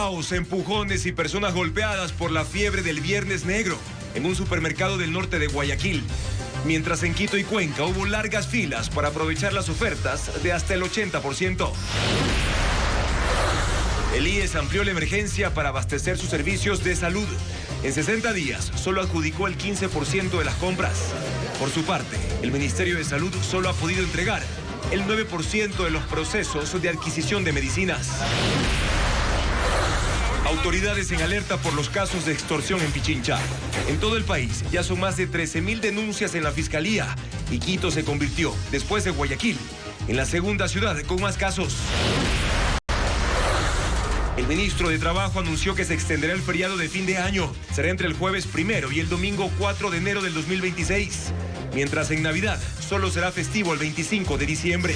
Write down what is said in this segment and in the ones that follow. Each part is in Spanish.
Caos, empujones y personas golpeadas por la fiebre del Viernes Negro en un supermercado del norte de Guayaquil. Mientras en Quito y Cuenca hubo largas filas para aprovechar las ofertas de hasta el 80%. El IES amplió la emergencia para abastecer sus servicios de salud. En 60 días solo adjudicó el 15% de las compras. Por su parte, el Ministerio de Salud solo ha podido entregar el 9% de los procesos de adquisición de medicinas. Autoridades en alerta por los casos de extorsión en Pichincha. En todo el país ya son más de 13.000 denuncias en la Fiscalía y Quito se convirtió, después de Guayaquil, en la segunda ciudad con más casos. El ministro de Trabajo anunció que se extenderá el feriado de fin de año. Será entre el jueves 1 y el domingo 4 de enero del 2026. Mientras en Navidad solo será festivo el 25 de diciembre.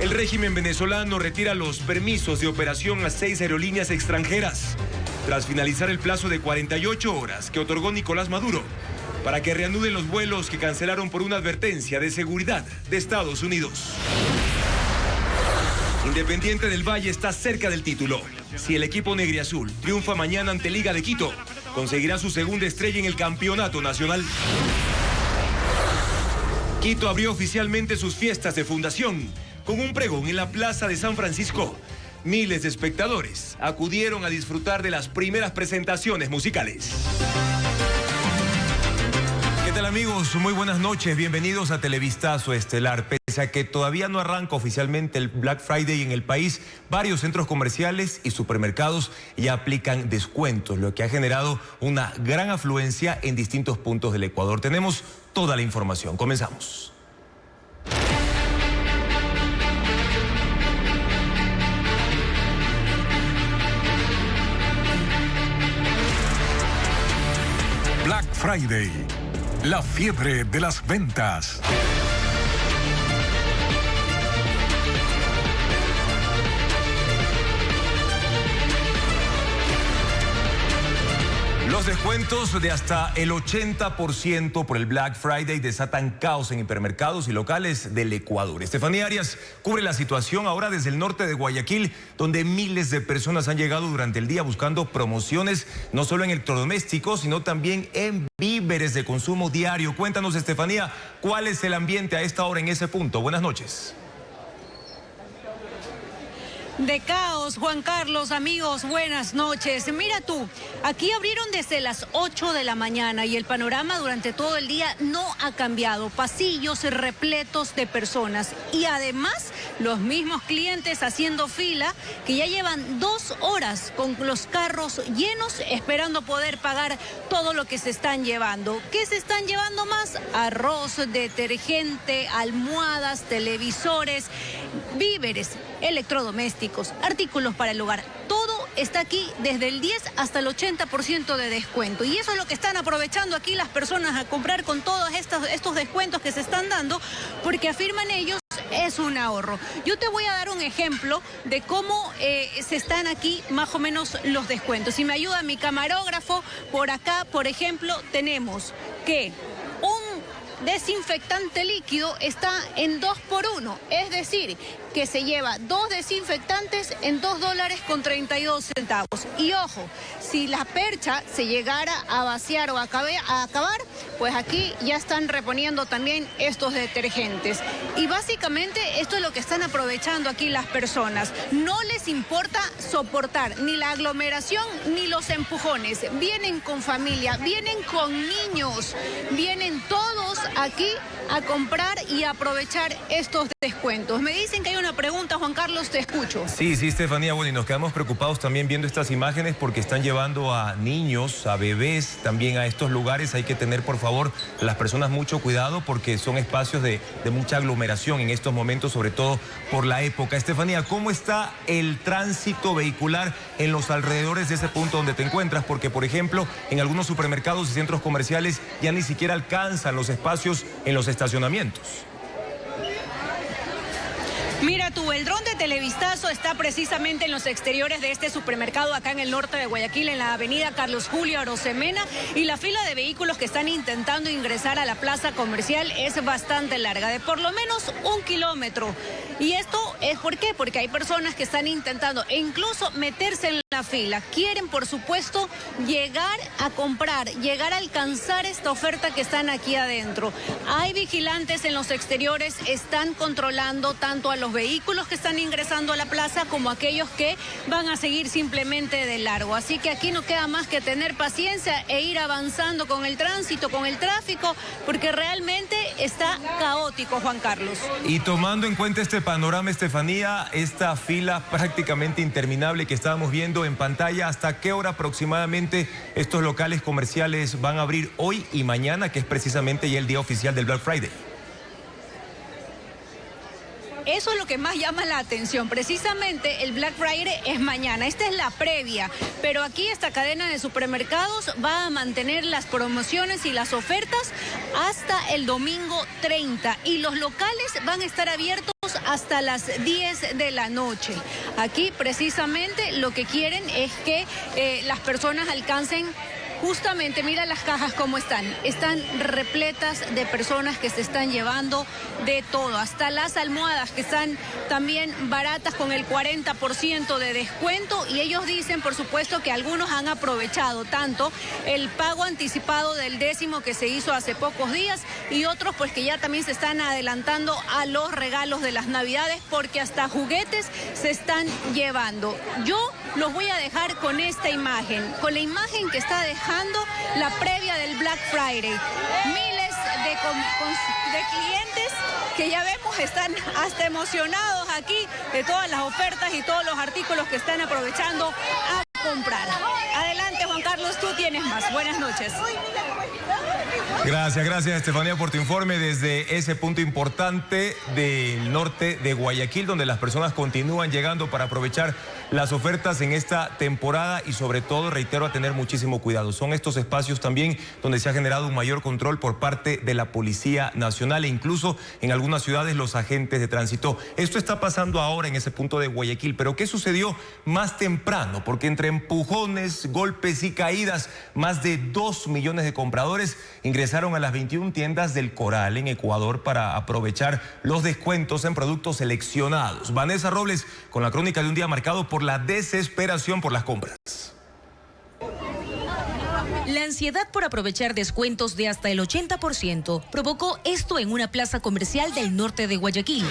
El régimen venezolano retira los permisos de operación a 6 aerolíneas extranjeras, tras finalizar el plazo de 48 horas que otorgó Nicolás Maduro para que reanuden los vuelos que cancelaron por una advertencia de seguridad de Estados Unidos. Independiente del Valle está cerca del título. Si el equipo negriazul triunfa mañana ante Liga de Quito, conseguirá su segunda estrella en el campeonato nacional. Quito abrió oficialmente sus fiestas de fundación con un pregón en la Plaza de San Francisco. Miles de espectadores acudieron a disfrutar de las primeras presentaciones musicales. ¿Qué tal, amigos? Muy buenas noches, bienvenidos a Televistazo Estelar. Pese a que todavía no arranca oficialmente el Black Friday en el país, varios centros comerciales y supermercados ya aplican descuentos, lo que ha generado una gran afluencia en distintos puntos del Ecuador. Tenemos toda la información, comenzamos. Black Friday, la fiebre de las ventas. Los descuentos de hasta el 80% por el Black Friday desatan caos en hipermercados y locales del Ecuador. Estefanía Arias cubre la situación ahora desde el norte de Guayaquil, donde miles de personas han llegado durante el día buscando promociones, no solo en electrodomésticos, sino también en víveres de consumo diario. Cuéntanos, Estefanía, ¿cuál es el ambiente a esta hora en ese punto? Buenas noches. De caos, Juan Carlos, amigos, buenas noches. Mira tú, aquí abrieron desde las 8 de la mañana y el panorama durante todo el día no ha cambiado. Pasillos repletos de personas y además los mismos clientes haciendo fila que ya llevan 2 horas con los carros llenos esperando poder pagar todo lo que se están llevando. ¿Qué se están llevando más? Arroz, detergente, almohadas, televisores, víveres, electrodomésticos, artículos para el hogar. Todo está aquí desde el 10 hasta el 80% de descuento. Y eso es lo que están aprovechando aquí las personas a comprar con todos estos descuentos que se están dando, porque afirman ellos es un ahorro. Yo te voy a dar un ejemplo de cómo se están aquí más o menos los descuentos. Si me ayuda mi camarógrafo, por acá, por ejemplo, tenemos que un desinfectante líquido está en 2 por 1, es decir, que se lleva 2 desinfectantes en $2.32. Y ojo, si la percha se llegara a vaciar o a acabar, pues aquí ya están reponiendo también estos detergentes. Y básicamente esto es lo que están aprovechando aquí las personas. No les importa soportar ni la aglomeración ni los empujones. Vienen con familia, vienen con niños, vienen todos aquí a comprar y a aprovechar estos descuentos. Me dicen que hay una pregunta, Juan Carlos, te escucho. Sí, Estefanía, bueno, y nos quedamos preocupados también viendo estas imágenes porque están llevando a niños, a bebés también a estos lugares. Hay que tener, por favor, las personas mucho cuidado porque son espacios de mucha aglomeración en estos momentos, sobre todo por la época. Estefanía, ¿cómo está el tránsito vehicular en los alrededores de ese punto donde te encuentras? Porque, por ejemplo, en algunos supermercados y centros comerciales ya ni siquiera alcanzan los espacios en los estacionamientos. Mira tú, el dron de Televistazo está precisamente en los exteriores de este supermercado acá en el norte de Guayaquil, en la avenida Carlos Julio Arosemena, y la fila de vehículos que están intentando ingresar a la plaza comercial es bastante larga, de por lo menos 1 kilómetro. Y esto es ¿por qué? Porque hay personas que están intentando e incluso meterse en la fila. Quieren, por supuesto, llegar a comprar, llegar a alcanzar esta oferta que están aquí adentro. Hay vigilantes en los exteriores, están controlando tanto a los vehículos que están ingresando a la plaza como a aquellos que van a seguir simplemente de largo. Así que aquí no queda más que tener paciencia e ir avanzando con el tránsito, con el tráfico, porque realmente está caótico, Juan Carlos. Y tomando en cuenta este panorama, Estefanía, esta fila prácticamente interminable que estábamos viendo en pantalla, ¿hasta qué hora aproximadamente estos locales comerciales van a abrir hoy y mañana, que es precisamente ya el día oficial del Black Friday? Eso es lo que más llama la atención. Precisamente el Black Friday es mañana. Esta es la previa. Pero aquí esta cadena de supermercados va a mantener las promociones y las ofertas hasta el domingo 30. Y los locales van a estar abiertos hasta las 10 de la noche. Aquí precisamente lo que quieren es que las personas alcancen. Justamente, mira las cajas cómo están repletas de personas que se están llevando de todo, hasta las almohadas que están también baratas con el 40% de descuento, y ellos dicen, por supuesto, que algunos han aprovechado tanto el pago anticipado del 10º que se hizo hace pocos días, y otros pues que ya también se están adelantando a los regalos de las Navidades, porque hasta juguetes se están llevando. Yo los voy a dejar con esta imagen, con la imagen que está dejando la previa del Black Friday. Miles de clientes que ya vemos están hasta emocionados aquí de todas las ofertas y todos los artículos que están aprovechando a comprar. Adelante, Juan Carlos, tú tienes más. Buenas noches. Gracias, Estefanía, por tu informe desde ese punto importante del norte de Guayaquil, donde las personas continúan llegando para aprovechar las ofertas en esta temporada y sobre todo, reitero, a tener muchísimo cuidado. Son estos espacios también donde se ha generado un mayor control por parte de la Policía Nacional e incluso en algunas ciudades los agentes de tránsito. Esto está pasando ahora en ese punto de Guayaquil, pero ¿qué sucedió más temprano? Porque entre empujones, golpes y caídas, más de 2 millones de compradores ingresaron a las 21 tiendas del Coral en Ecuador para aprovechar los descuentos en productos seleccionados. Vanessa Robles con la crónica de un día marcado por la desesperación por las compras. La ansiedad por aprovechar descuentos de hasta el 80% provocó esto en una plaza comercial del norte de Guayaquil.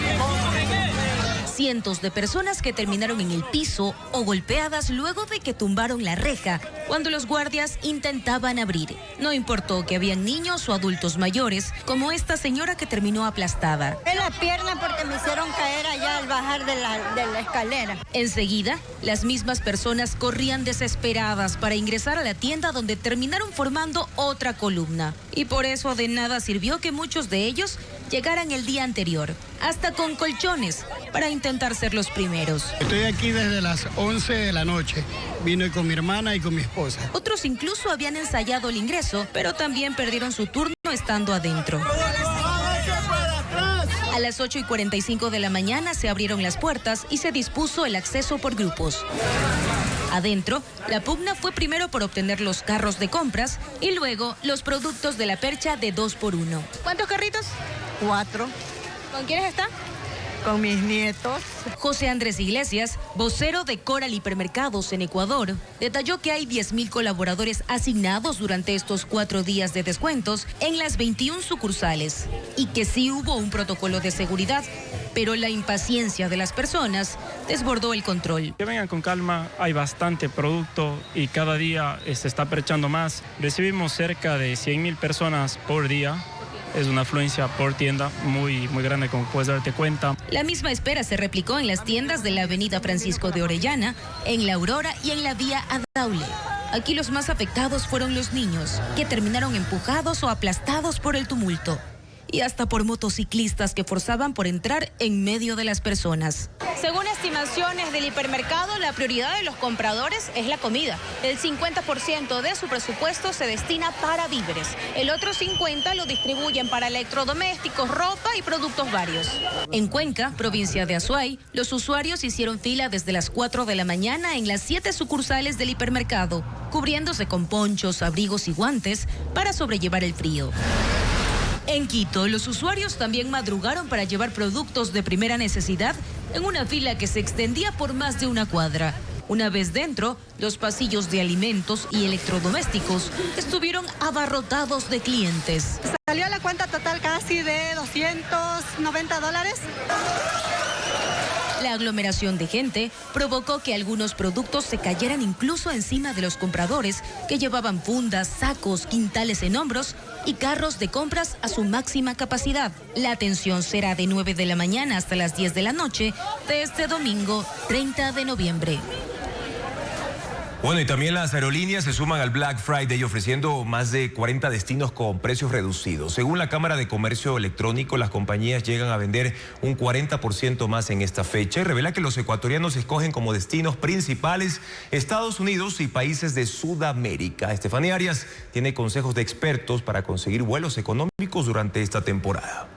Cientos de personas que terminaron en el piso o golpeadas luego de que tumbaron la reja cuando los guardias intentaban abrir. No importó que habían niños o adultos mayores, como esta señora que terminó aplastada. En la pierna porque me hicieron caer allá al bajar de la escalera. Enseguida, las mismas personas corrían desesperadas para ingresar a la tienda, donde terminaron formando otra columna. Y por eso de nada sirvió que muchos de ellos llegaran el día anterior, hasta con colchones, para intentar ser los primeros. Estoy aquí desde las 11 de la noche. Vine con mi hermana y con mi esposa. Otros incluso habían ensayado el ingreso, pero también perdieron su turno estando adentro. A las 8:45 de la mañana se abrieron las puertas y se dispuso el acceso por grupos. Adentro, la pugna fue primero por obtener los carros de compras y luego los productos de la percha de 2x1. ¿Cuántos carritos? 4. ¿Con quiénes está? Con mis nietos. José Andrés Iglesias, vocero de Coral Hipermercados en Ecuador, detalló que hay 10.000 colaboradores asignados durante estos 4 días de descuentos en las 21 sucursales y que sí hubo un protocolo de seguridad, pero la impaciencia de las personas desbordó el control. Que vengan con calma, hay bastante producto y cada día se está perchando más. Recibimos cerca de 100.000 personas por día. Es una afluencia por tienda muy grande, como puedes darte cuenta. La misma espera se replicó en las tiendas de la avenida Francisco de Orellana, en La Aurora y en la vía Adaule. Aquí los más afectados fueron los niños, que terminaron empujados o aplastados por el tumulto. Y hasta por motociclistas que forzaban por entrar en medio de las personas. Según estimaciones del hipermercado, la prioridad de los compradores es la comida. El 50% de su presupuesto se destina para víveres. El otro 50% lo distribuyen para electrodomésticos, ropa y productos varios. En Cuenca, provincia de Azuay, los usuarios hicieron fila desde las 4 de la mañana en las 7 sucursales del hipermercado, cubriéndose con ponchos, abrigos y guantes para sobrellevar el frío. En Quito, los usuarios también madrugaron para llevar productos de primera necesidad en una fila que se extendía por más de una cuadra. Una vez dentro, los pasillos de alimentos y electrodomésticos estuvieron abarrotados de clientes. Salió la cuenta total casi de $290. La aglomeración de gente provocó que algunos productos se cayeran incluso encima de los compradores, que llevaban fundas, sacos, quintales en hombros y carros de compras a su máxima capacidad. La atención será de 9 de la mañana hasta las 10 de la noche de este domingo 30 de noviembre. Bueno, y también las aerolíneas se suman al Black Friday ofreciendo más de 40 destinos con precios reducidos. Según la Cámara de Comercio Electrónico, las compañías llegan a vender un 40% más en esta fecha y revela que los ecuatorianos escogen como destinos principales Estados Unidos y países de Sudamérica. Estefanía Arias tiene consejos de expertos para conseguir vuelos económicos durante esta temporada.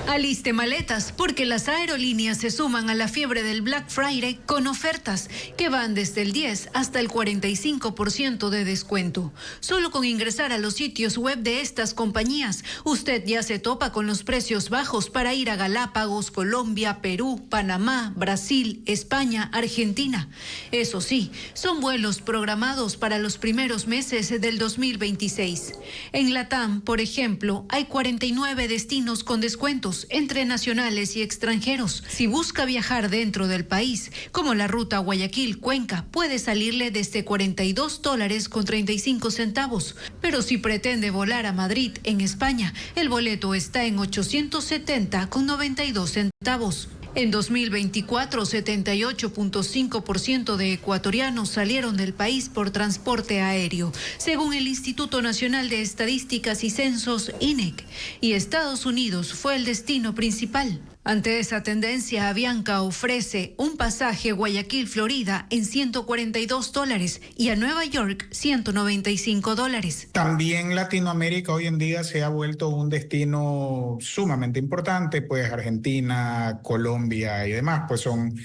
Aliste maletas porque las aerolíneas se suman a la fiebre del Black Friday con ofertas que van desde el 10 hasta el 45% de descuento. Solo con ingresar a los sitios web de estas compañías, usted ya se topa con los precios bajos para ir a Galápagos, Colombia, Perú, Panamá, Brasil, España, Argentina. Eso sí, son vuelos programados para los primeros meses del 2026. En LATAM, por ejemplo, hay 49 destinos con descuentos entre nacionales y extranjeros. Si busca viajar dentro del país, como la ruta Guayaquil-Cuenca, puede salirle desde $42.35. Pero si pretende volar a Madrid, en España, el boleto está en $870.92. En 2024, 78.5% de ecuatorianos salieron del país por transporte aéreo, según el Instituto Nacional de Estadísticas y Censos, INEC, y Estados Unidos fue el destino principal. Ante esa tendencia, Avianca ofrece un pasaje a Guayaquil, Florida, en $142 y a Nueva York, $195. También Latinoamérica hoy en día se ha vuelto un destino sumamente importante, pues Argentina, Colombia y demás, pues son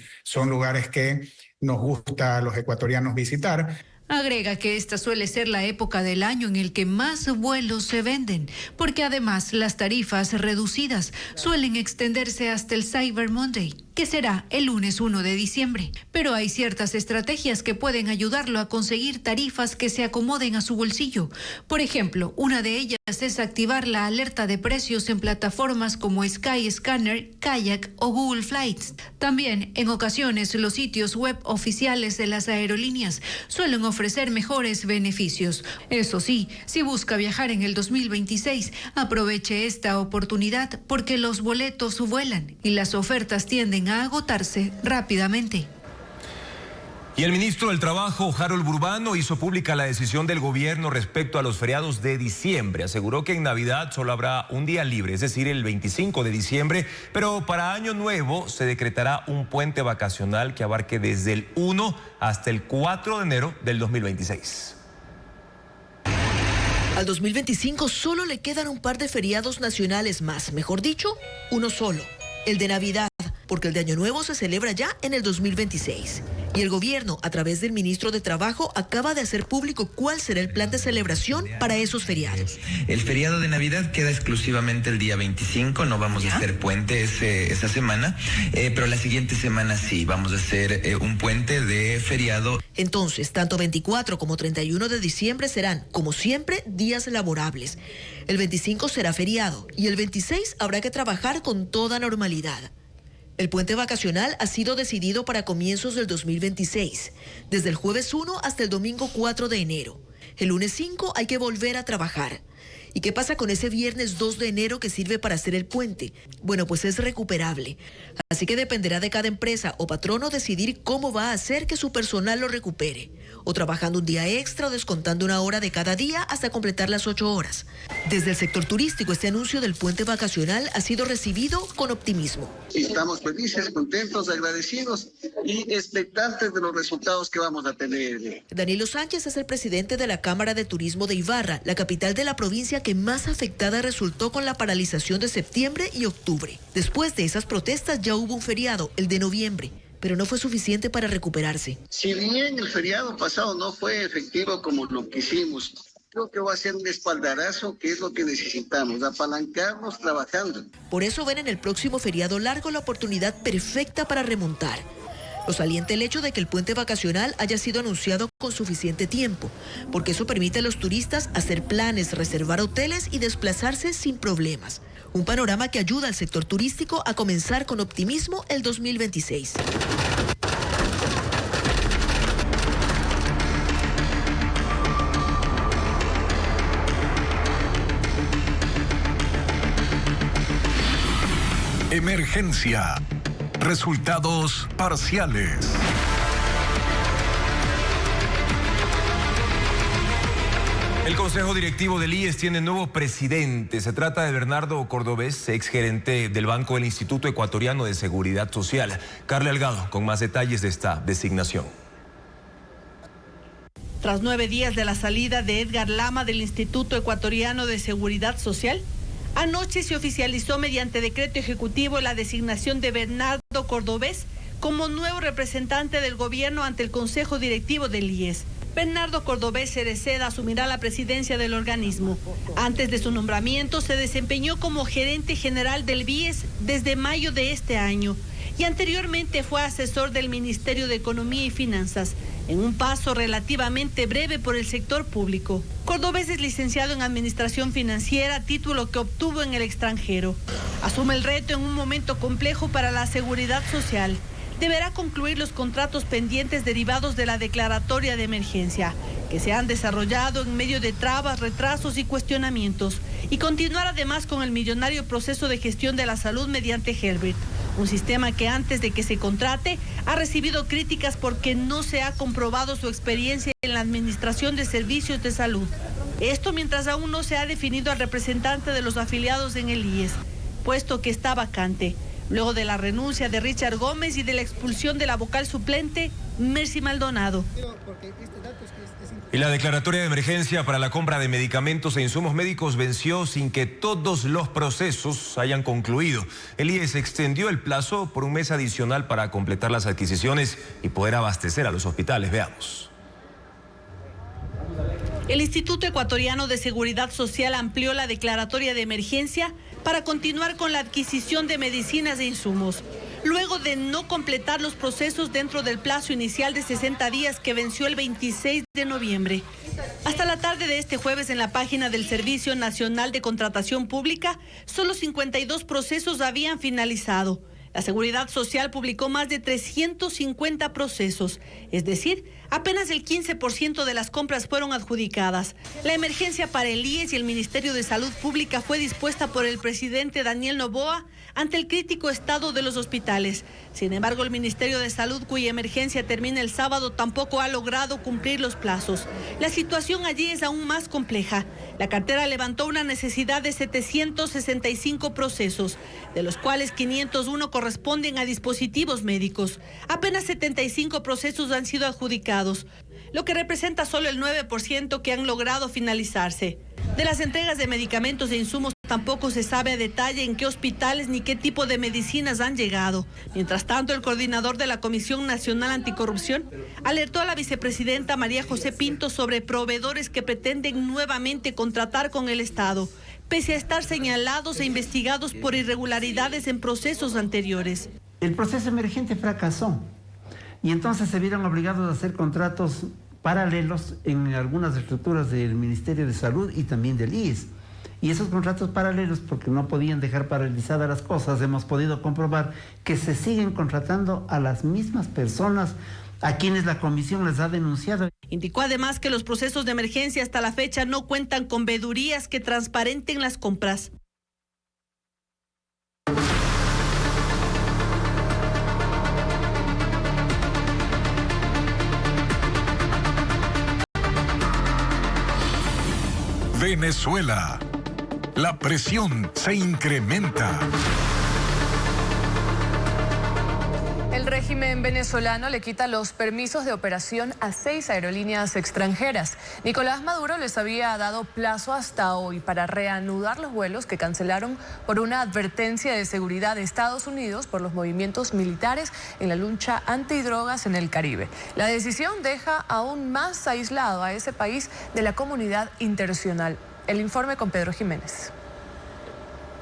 lugares que nos gusta a los ecuatorianos visitar. Agrega que esta suele ser la época del año en el que más vuelos se venden, porque además las tarifas reducidas suelen extenderse hasta el Cyber Monday, que será el lunes 1 de diciembre. Pero hay ciertas estrategias que pueden ayudarlo a conseguir tarifas que se acomoden a su bolsillo. Por ejemplo, una de ellas es activar la alerta de precios en plataformas como Skyscanner, Kayak o Google Flights. También, en ocasiones, los sitios web oficiales de las aerolíneas suelen ofrecer mejores beneficios. Eso sí, si busca viajar en el 2026, aproveche esta oportunidad porque los boletos vuelan y las ofertas tienden a agotarse rápidamente. Y el ministro del Trabajo, Harold Burbano, hizo pública la decisión del gobierno respecto a los feriados de diciembre. Aseguró que en Navidad solo habrá un día libre, es decir, el 25 de diciembre, pero para Año Nuevo se decretará un puente vacacional que abarque desde el 1 hasta el 4 de enero del 2026. Al 2025 solo le quedan un par de feriados nacionales más, mejor dicho, uno solo, el de Navidad, porque el de Año Nuevo se celebra ya en el 2026. Y el gobierno, a través del ministro de Trabajo, acaba de hacer público cuál será el plan de celebración para esos feriados. El feriado de Navidad queda exclusivamente el día 25, no vamos a hacer puente esa semana, pero la siguiente semana sí, vamos a hacer un puente de feriado. Entonces, tanto 24 como 31 de diciembre serán, como siempre, días laborables. El 25 será feriado y el 26 habrá que trabajar con toda normalidad. El puente vacacional ha sido decidido para comienzos del 2026, desde el jueves 1 hasta el domingo 4 de enero. El lunes 5 hay que volver a trabajar. ¿Y qué pasa con ese viernes 2 de enero que sirve para hacer el puente? Bueno, pues es recuperable. Así que dependerá de cada empresa o patrono decidir cómo va a hacer que su personal lo recupere. O trabajando un día extra o descontando una hora de cada día hasta completar las 8 horas. Desde el sector turístico, este anuncio del puente vacacional ha sido recibido con optimismo. Estamos felices, contentos, agradecidos y expectantes de los resultados que vamos a tener. Danilo Sánchez es el presidente de la Cámara de Turismo de Ibarra, la capital de la provincia que más afectada resultó con la paralización de septiembre y octubre. Después de esas protestas ya hubo un feriado, el de noviembre, pero no fue suficiente para recuperarse. Si bien el feriado pasado no fue efectivo como lo quisimos, Creo que va a ser un espaldarazo, que es lo que necesitamos, apalancarnos trabajando. Por eso ven en el próximo feriado largo la oportunidad perfecta para remontar. Los alienta el hecho de que el puente vacacional haya sido anunciado con suficiente tiempo, porque eso permite a los turistas hacer planes, reservar hoteles y desplazarse sin problemas. Un panorama que ayuda al sector turístico a comenzar con optimismo el 2026. Emergencia. Resultados parciales. El Consejo Directivo del IES tiene nuevo presidente. Se trata de Bernardo Cordobés, exgerente del Banco del Instituto Ecuatoriano de Seguridad Social. Carla Delgado, con más detalles de esta designación. Tras 9 días de la salida de Edgar Lama del Instituto Ecuatoriano de Seguridad Social, anoche se oficializó mediante decreto ejecutivo la designación de Bernardo Cordobés como nuevo representante del gobierno ante el Consejo Directivo del IES. Bernardo Cordobés Cereceda asumirá la presidencia del organismo. Antes de su nombramiento se desempeñó como gerente general del BIES desde mayo de este año y anteriormente fue asesor del Ministerio de Economía y Finanzas, en un paso relativamente breve por el sector público. Cordobés es licenciado en Administración Financiera, título que obtuvo en el extranjero. Asume el reto en un momento complejo para la seguridad social. Deberá concluir los contratos pendientes derivados de la declaratoria de emergencia, que se han desarrollado en medio de trabas, retrasos y cuestionamientos, y continuar además con el millonario proceso de gestión de la salud mediante Helbert, un sistema que antes de que se contrate ha recibido críticas porque no se ha comprobado su experiencia en la administración de servicios de salud. Esto mientras aún no se ha definido al representante de los afiliados en el IES, puesto que está vacante, luego de la renuncia de Richard Gómez y de la expulsión de la vocal suplente, Mercy Maldonado. Y la declaratoria de emergencia para la compra de medicamentos e insumos médicos venció sin que todos los procesos hayan concluido. El IES extendió el plazo por un mes adicional para completar las adquisiciones y poder abastecer a los hospitales. Veamos. El Instituto Ecuatoriano de Seguridad Social amplió la declaratoria de emergencia para continuar con la adquisición de medicinas e insumos, luego de no completar los procesos dentro del plazo inicial de 60 días que venció el 26 de noviembre. Hasta la tarde de este jueves, en la página del Servicio Nacional de Contratación Pública, solo 52 procesos habían finalizado. La Seguridad Social publicó más de 350 procesos, es decir, apenas el 15% de las compras fueron adjudicadas. La emergencia para el IES y el Ministerio de Salud Pública fue dispuesta por el presidente Daniel Noboa ante el crítico estado de los hospitales. Sin embargo, el Ministerio de Salud, cuya emergencia termina el sábado, tampoco ha logrado cumplir los plazos. La situación allí es aún más compleja. La cartera levantó una necesidad de 765 procesos, de los cuales 501 corresponden a dispositivos médicos. Apenas 75 procesos han sido adjudicados, lo que representa solo el 9% que han logrado finalizarse. De las entregas de medicamentos e insumos tampoco se sabe a detalle en qué hospitales ni qué tipo de medicinas han llegado. Mientras tanto, el coordinador de la Comisión Nacional Anticorrupción alertó a la vicepresidenta María José Pinto sobre proveedores que pretenden nuevamente contratar con el Estado, pese a estar señalados e investigados por irregularidades en procesos anteriores. El proceso emergente fracasó y entonces se vieron obligados a hacer contratos paralelos en algunas estructuras del Ministerio de Salud y también del IES. Y esos contratos paralelos, porque no podían dejar paralizadas las cosas, hemos podido comprobar que se siguen contratando a las mismas personas a quienes la comisión les ha denunciado. Indicó además que los procesos de emergencia hasta la fecha no cuentan con veedurías que transparenten las compras. Venezuela. La presión se incrementa. El régimen venezolano le quita los permisos de operación a 6 aerolíneas extranjeras. Nicolás Maduro les había dado plazo hasta hoy para reanudar los vuelos que cancelaron por una advertencia de seguridad de Estados Unidos por los movimientos militares en la lucha antidrogas en el Caribe. La decisión deja aún más aislado a ese país de la comunidad internacional. El informe con Pedro Jiménez.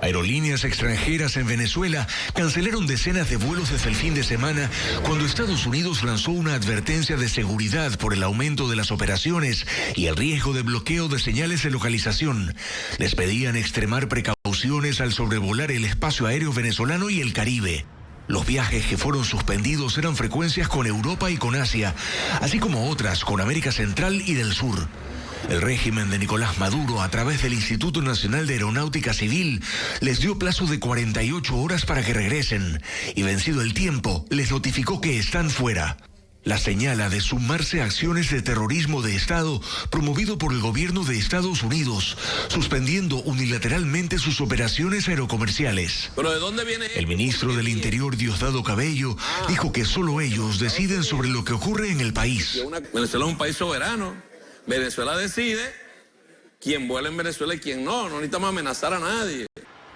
Aerolíneas extranjeras en Venezuela cancelaron decenas de vuelos desde el fin de semana cuando Estados Unidos lanzó una advertencia de seguridad por el aumento de las operaciones y el riesgo de bloqueo de señales de localización. Les pedían extremar precauciones al sobrevolar el espacio aéreo venezolano y el Caribe. Los viajes que fueron suspendidos eran frecuencias con Europa y con Asia, así como otras con América Central y del Sur. El régimen de Nicolás Maduro, a través del Instituto Nacional de Aeronáutica Civil, les dio plazo de 48 horas para que regresen y, vencido el tiempo, les notificó que están fuera. La señala de sumarse a acciones de terrorismo de Estado promovido por el gobierno de Estados Unidos, suspendiendo unilateralmente sus operaciones aerocomerciales. ¿Pero de dónde viene? El ministro del Interior, Diosdado Cabello, dijo que solo ellos deciden sobre lo que ocurre en el país. Venezuela es un país soberano. Venezuela decide quién vuela en Venezuela y quién no. No necesitamos amenazar a nadie.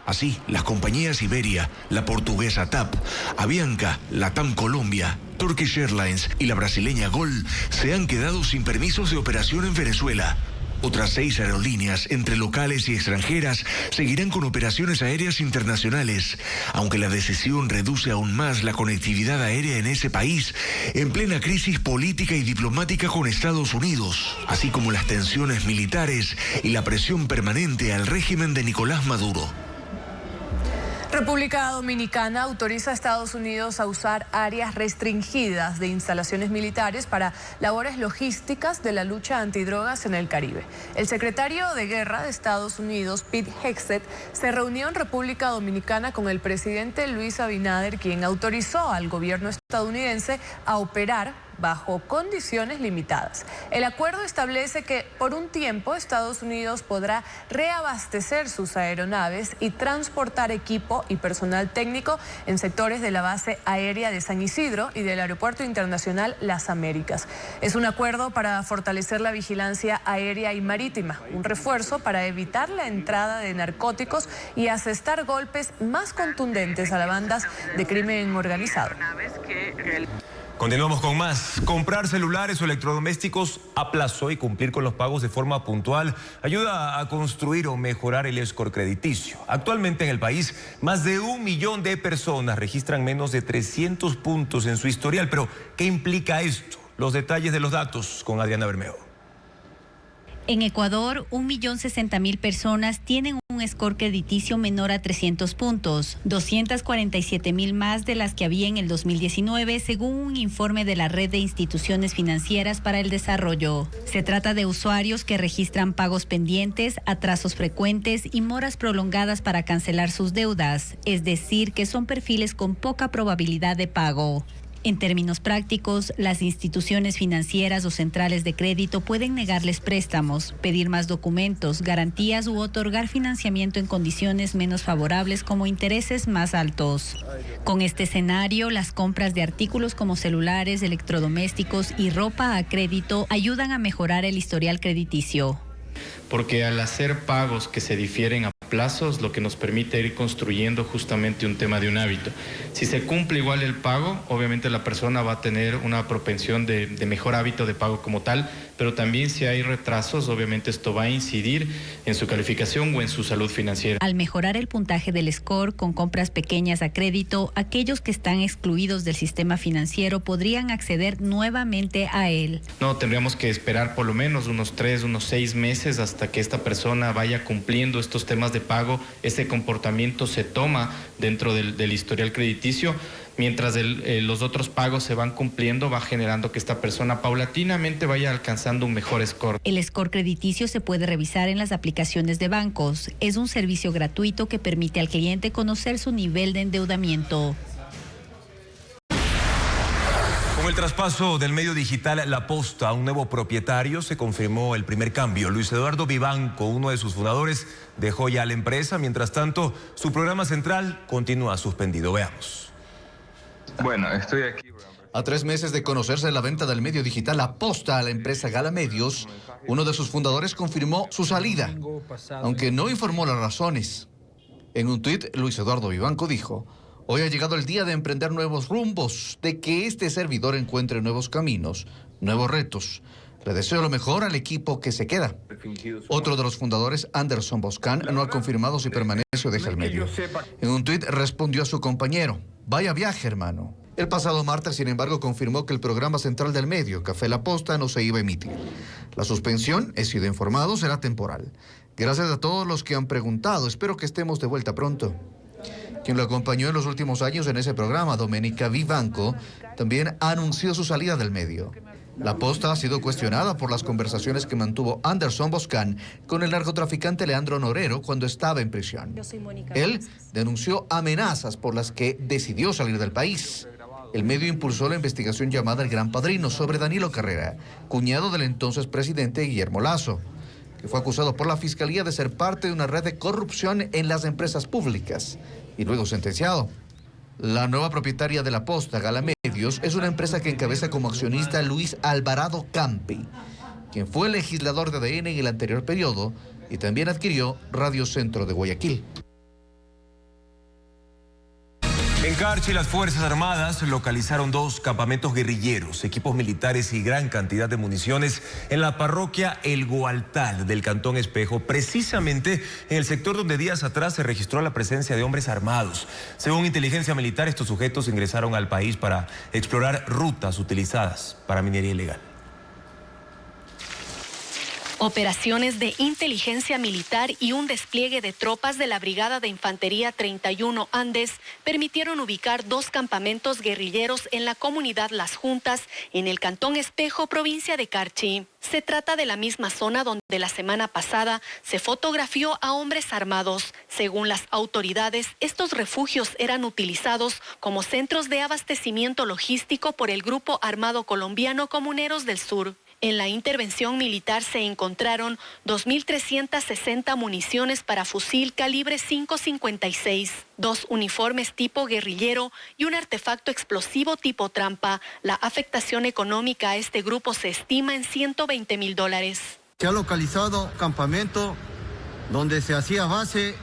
Así, las compañías Iberia, la portuguesa TAP, Avianca, Latam Colombia, Turkish Airlines y la brasileña Gol se han quedado sin permisos de operación en Venezuela. Otras 6 aerolíneas, entre locales y extranjeras, seguirán con operaciones aéreas internacionales, aunque la decisión reduce aún más la conectividad aérea en ese país, en plena crisis política y diplomática con Estados Unidos, así como las tensiones militares y la presión permanente al régimen de Nicolás Maduro. República Dominicana autoriza a Estados Unidos a usar áreas restringidas de instalaciones militares para labores logísticas de la lucha antidrogas en el Caribe. El secretario de Guerra de Estados Unidos, Pete Hegseth, se reunió en República Dominicana con el presidente Luis Abinader, quien autorizó al gobierno estadounidense a operar bajo condiciones limitadas. El acuerdo establece que por un tiempo Estados Unidos podrá reabastecer sus aeronaves y transportar equipo y personal técnico en sectores de la base aérea de San Isidro y del Aeropuerto Internacional Las Américas. Es un acuerdo para fortalecer la vigilancia aérea y marítima, un refuerzo para evitar la entrada de narcóticos y asestar golpes más contundentes a las bandas de crimen organizado. Continuamos con más. Comprar celulares o electrodomésticos a plazo y cumplir con los pagos de forma puntual ayuda a construir o mejorar el score crediticio. Actualmente en el país, más de 1 millón de personas registran menos de 300 puntos en su historial. Pero, ¿qué implica esto? Los detalles de los datos con Adriana Bermejo. En Ecuador, 1.060.000 personas tienen un score crediticio menor a 300 puntos, 247.000 más de las que había en el 2019, según un informe de la Red de Instituciones Financieras para el Desarrollo. Se trata de usuarios que registran pagos pendientes, atrasos frecuentes y moras prolongadas para cancelar sus deudas, es decir, que son perfiles con poca probabilidad de pago. En términos prácticos, las instituciones financieras o centrales de crédito pueden negarles préstamos, pedir más documentos, garantías u otorgar financiamiento en condiciones menos favorables como intereses más altos. Con este escenario, las compras de artículos como celulares, electrodomésticos y ropa a crédito ayudan a mejorar el historial crediticio. Porque al hacer pagos que se difieren a plazos, lo que nos permite ir construyendo justamente un tema de un hábito. Si se cumple igual el pago, obviamente la persona va a tener una propensión de mejor hábito de pago como tal, pero también si hay retrasos, obviamente esto va a incidir en su calificación o en su salud financiera. Al mejorar el puntaje del score con compras pequeñas a crédito, aquellos que están excluidos del sistema financiero podrían acceder nuevamente a él. No, tendríamos que esperar por lo menos unos 6 meses hasta que esta persona vaya cumpliendo estos temas de pago. Ese comportamiento se toma dentro del historial crediticio. Mientras los otros pagos se van cumpliendo, va generando que esta persona paulatinamente vaya alcanzando un mejor score. El score crediticio se puede revisar en las aplicaciones de bancos. Es un servicio gratuito que permite al cliente conocer su nivel de endeudamiento. Con el traspaso del medio digital La Posta a un nuevo propietario, se confirmó el primer cambio. Luis Eduardo Vivanco, uno de sus fundadores, dejó ya la empresa. Mientras tanto, su programa central continúa suspendido. Veamos. Bueno, estoy aquí. A 3 meses de conocerse la venta del medio digital La Posta a la empresa Gala Medios, uno de sus fundadores confirmó su salida, aunque no informó las razones. En un tuit, Luis Eduardo Vivanco dijo: hoy ha llegado el día de emprender nuevos rumbos, de que este servidor encuentre nuevos caminos, nuevos retos. Le deseo lo mejor al equipo que se queda. Otro de los fundadores, Anderson Boscan, no ha confirmado si permanece o deja el medio. En un tuit respondió a su compañero: vaya viaje, hermano. El pasado martes, sin embargo, confirmó que el programa central del medio, Café La Posta, no se iba a emitir. La suspensión, he sido informado, será temporal. Gracias a todos los que han preguntado. Espero que estemos de vuelta pronto. Quien lo acompañó en los últimos años en ese programa, Doménica Vivanco, también anunció su salida del medio. La Posta ha sido cuestionada por las conversaciones que mantuvo Anderson Boscan con el narcotraficante Leandro Norero cuando estaba en prisión. Él denunció amenazas por las que decidió salir del país. El medio impulsó la investigación llamada El Gran Padrino sobre Danilo Carrera, cuñado del entonces presidente Guillermo Lasso, que fue acusado por la Fiscalía de ser parte de una red de corrupción en las empresas públicas y luego sentenciado. La nueva propietaria de La Posta, Gala Medios, es una empresa que encabeza como accionista Luis Alvarado Campi, quien fue legislador de ADN en el anterior periodo y también adquirió Radio Centro de Guayaquil. En Carchi, las Fuerzas Armadas localizaron 2 campamentos guerrilleros, equipos militares y gran cantidad de municiones en la parroquia El Gualtal del Cantón Espejo, precisamente en el sector donde días atrás se registró la presencia de hombres armados. Según inteligencia militar, estos sujetos ingresaron al país para explorar rutas utilizadas para minería ilegal. Operaciones de inteligencia militar y un despliegue de tropas de la Brigada de Infantería 31 Andes permitieron ubicar 2 campamentos guerrilleros en la comunidad Las Juntas, en el Cantón Espejo, provincia de Carchi. Se trata de la misma zona donde la semana pasada se fotografió a hombres armados. Según las autoridades, estos refugios eran utilizados como centros de abastecimiento logístico por el grupo armado colombiano Comuneros del Sur. En la intervención militar se encontraron 2.360 municiones para fusil calibre .556, 2 uniformes tipo guerrillero y un artefacto explosivo tipo trampa. La afectación económica a este grupo se estima en $120.000. Se ha localizado campamento donde se hacía base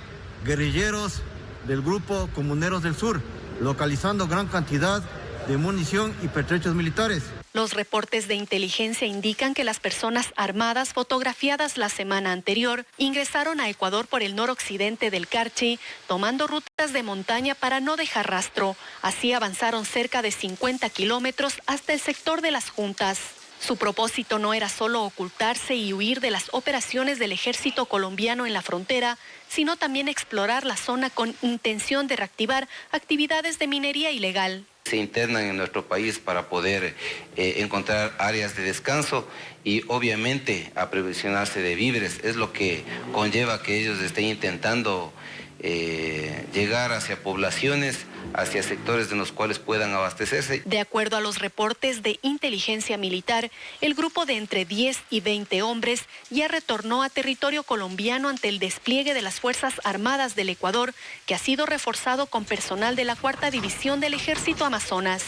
guerrilleros del grupo Comuneros del Sur, localizando gran cantidad de munición y pertrechos militares. Los reportes de inteligencia indican que las personas armadas fotografiadas la semana anterior ingresaron a Ecuador por el noroccidente del Carchi, tomando rutas de montaña para no dejar rastro. Así avanzaron cerca de 50 kilómetros hasta el sector de Las Juntas. Su propósito no era solo ocultarse y huir de las operaciones del ejército colombiano en la frontera, sino también explorar la zona con intención de reactivar actividades de minería ilegal. Se internan en nuestro país para poder encontrar áreas de descanso y obviamente aprovisionarse de víveres. Es lo que conlleva que ellos estén intentando llegar hacia poblaciones, hacia sectores de los cuales puedan abastecerse. De acuerdo a los reportes de inteligencia militar, el grupo de entre 10 y 20 hombres ya retornó a territorio colombiano ante el despliegue de las Fuerzas Armadas del Ecuador, que ha sido reforzado con personal de la 4ª División del Ejército Amazonas.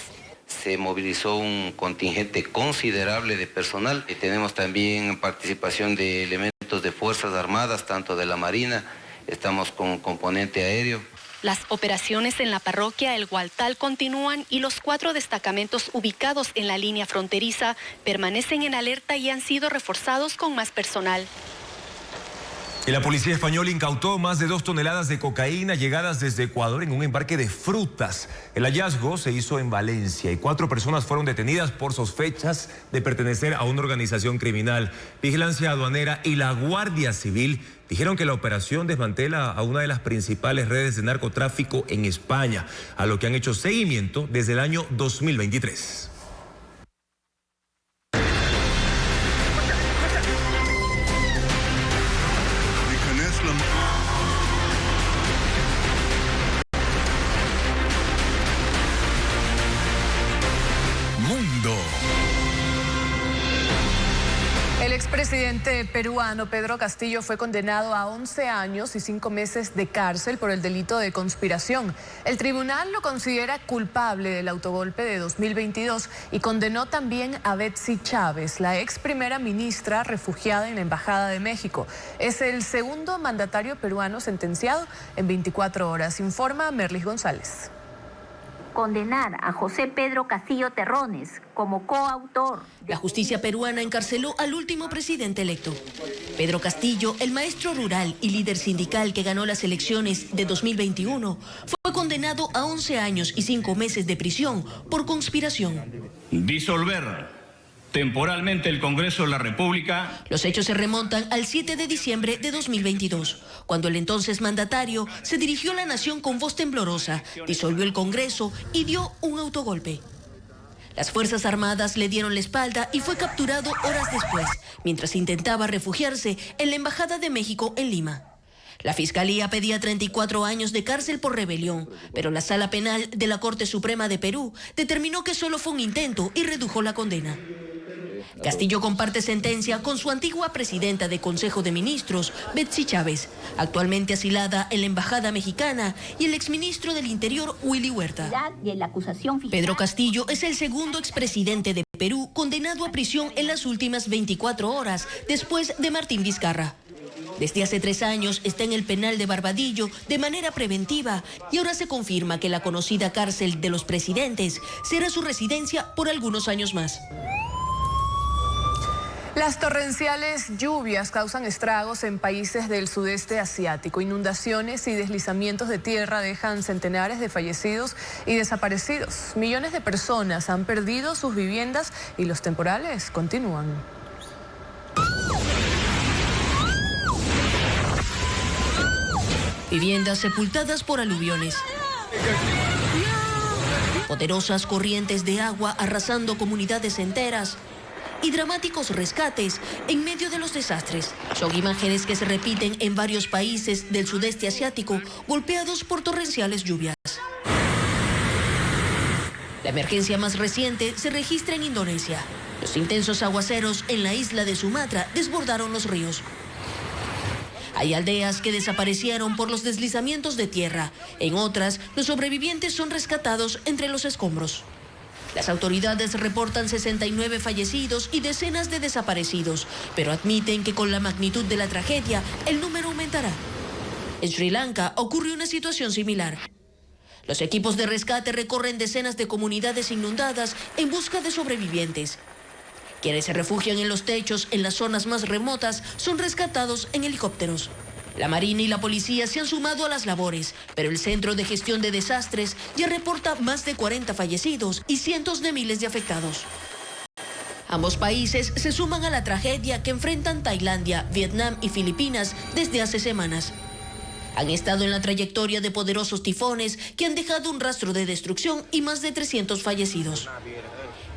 Se movilizó un contingente considerable de personal. Tenemos también participación de elementos de Fuerzas Armadas, tanto de la Marina, estamos con componente aéreo. Las operaciones en la parroquia El Gualtal continúan y los 4 destacamentos ubicados en la línea fronteriza permanecen en alerta y han sido reforzados con más personal. Y la policía española incautó más de 2 toneladas de cocaína llegadas desde Ecuador en un embarque de frutas. El hallazgo se hizo en Valencia y 4 personas fueron detenidas por sospechas de pertenecer a una organización criminal. Vigilancia Aduanera y la Guardia Civil dijeron que la operación desmantela a una de las principales redes de narcotráfico en España, a lo que han hecho seguimiento desde el año 2023. Mundo. El expresidente presidente peruano Pedro Castillo fue condenado a 11 años y 5 meses de cárcel por el delito de conspiración. El tribunal lo considera culpable del autogolpe de 2022 y condenó también a Betsy Chávez, la ex primera ministra refugiada en la Embajada de México. Es el segundo mandatario peruano sentenciado en 24 horas, informa Merlis González. Condenar a José Pedro Castillo Terrones como coautor. La justicia peruana encarceló al último presidente electo. Pedro Castillo, el maestro rural y líder sindical que ganó las elecciones de 2021, fue condenado a 11 años y 5 meses de prisión por conspiración. Disolver temporalmente el Congreso de la República. Los hechos se remontan al 7 de diciembre de 2022, cuando el entonces mandatario se dirigió a la nación con voz temblorosa, disolvió el Congreso y dio un autogolpe. Las Fuerzas Armadas le dieron la espalda y fue capturado horas después, mientras intentaba refugiarse en la Embajada de México en Lima. La Fiscalía pedía 34 años de cárcel por rebelión, pero la Sala Penal de la Corte Suprema de Perú determinó que solo fue un intento y redujo la condena. Castillo comparte sentencia con su antigua presidenta de Consejo de Ministros, Betsy Chávez, actualmente asilada en la Embajada Mexicana, y el exministro del Interior, Willy Huerta. Pedro Castillo es el segundo expresidente de Perú condenado a prisión en las últimas 24 horas, después de Martín Vizcarra. Desde hace 3 años está en el penal de Barbadillo de manera preventiva y ahora se confirma que la conocida cárcel de los presidentes será su residencia por algunos años más. Las torrenciales lluvias causan estragos en países del sudeste asiático. Inundaciones y deslizamientos de tierra dejan centenares de fallecidos y desaparecidos. Millones de personas han perdido sus viviendas y los temporales continúan. Viviendas sepultadas por aluviones. Poderosas corrientes de agua arrasando comunidades enteras. Y dramáticos rescates en medio de los desastres. Son imágenes que se repiten en varios países del sudeste asiático golpeados por torrenciales lluvias. La emergencia más reciente se registra en Indonesia. Los intensos aguaceros en la isla de Sumatra desbordaron los ríos. Hay aldeas que desaparecieron por los deslizamientos de tierra. En otras, los sobrevivientes son rescatados entre los escombros. Las autoridades reportan 69 fallecidos y decenas de desaparecidos, pero admiten que con la magnitud de la tragedia, el número aumentará. En Sri Lanka ocurrió una situación similar. Los equipos de rescate recorren decenas de comunidades inundadas en busca de sobrevivientes. Quienes se refugian en los techos en las zonas más remotas son rescatados en helicópteros. La Marina y la Policía se han sumado a las labores, pero el Centro de Gestión de Desastres ya reporta más de 40 fallecidos y cientos de miles de afectados. Ambos países se suman a la tragedia que enfrentan Tailandia, Vietnam y Filipinas desde hace semanas. Han estado en la trayectoria de poderosos tifones que han dejado un rastro de destrucción y más de 300 fallecidos.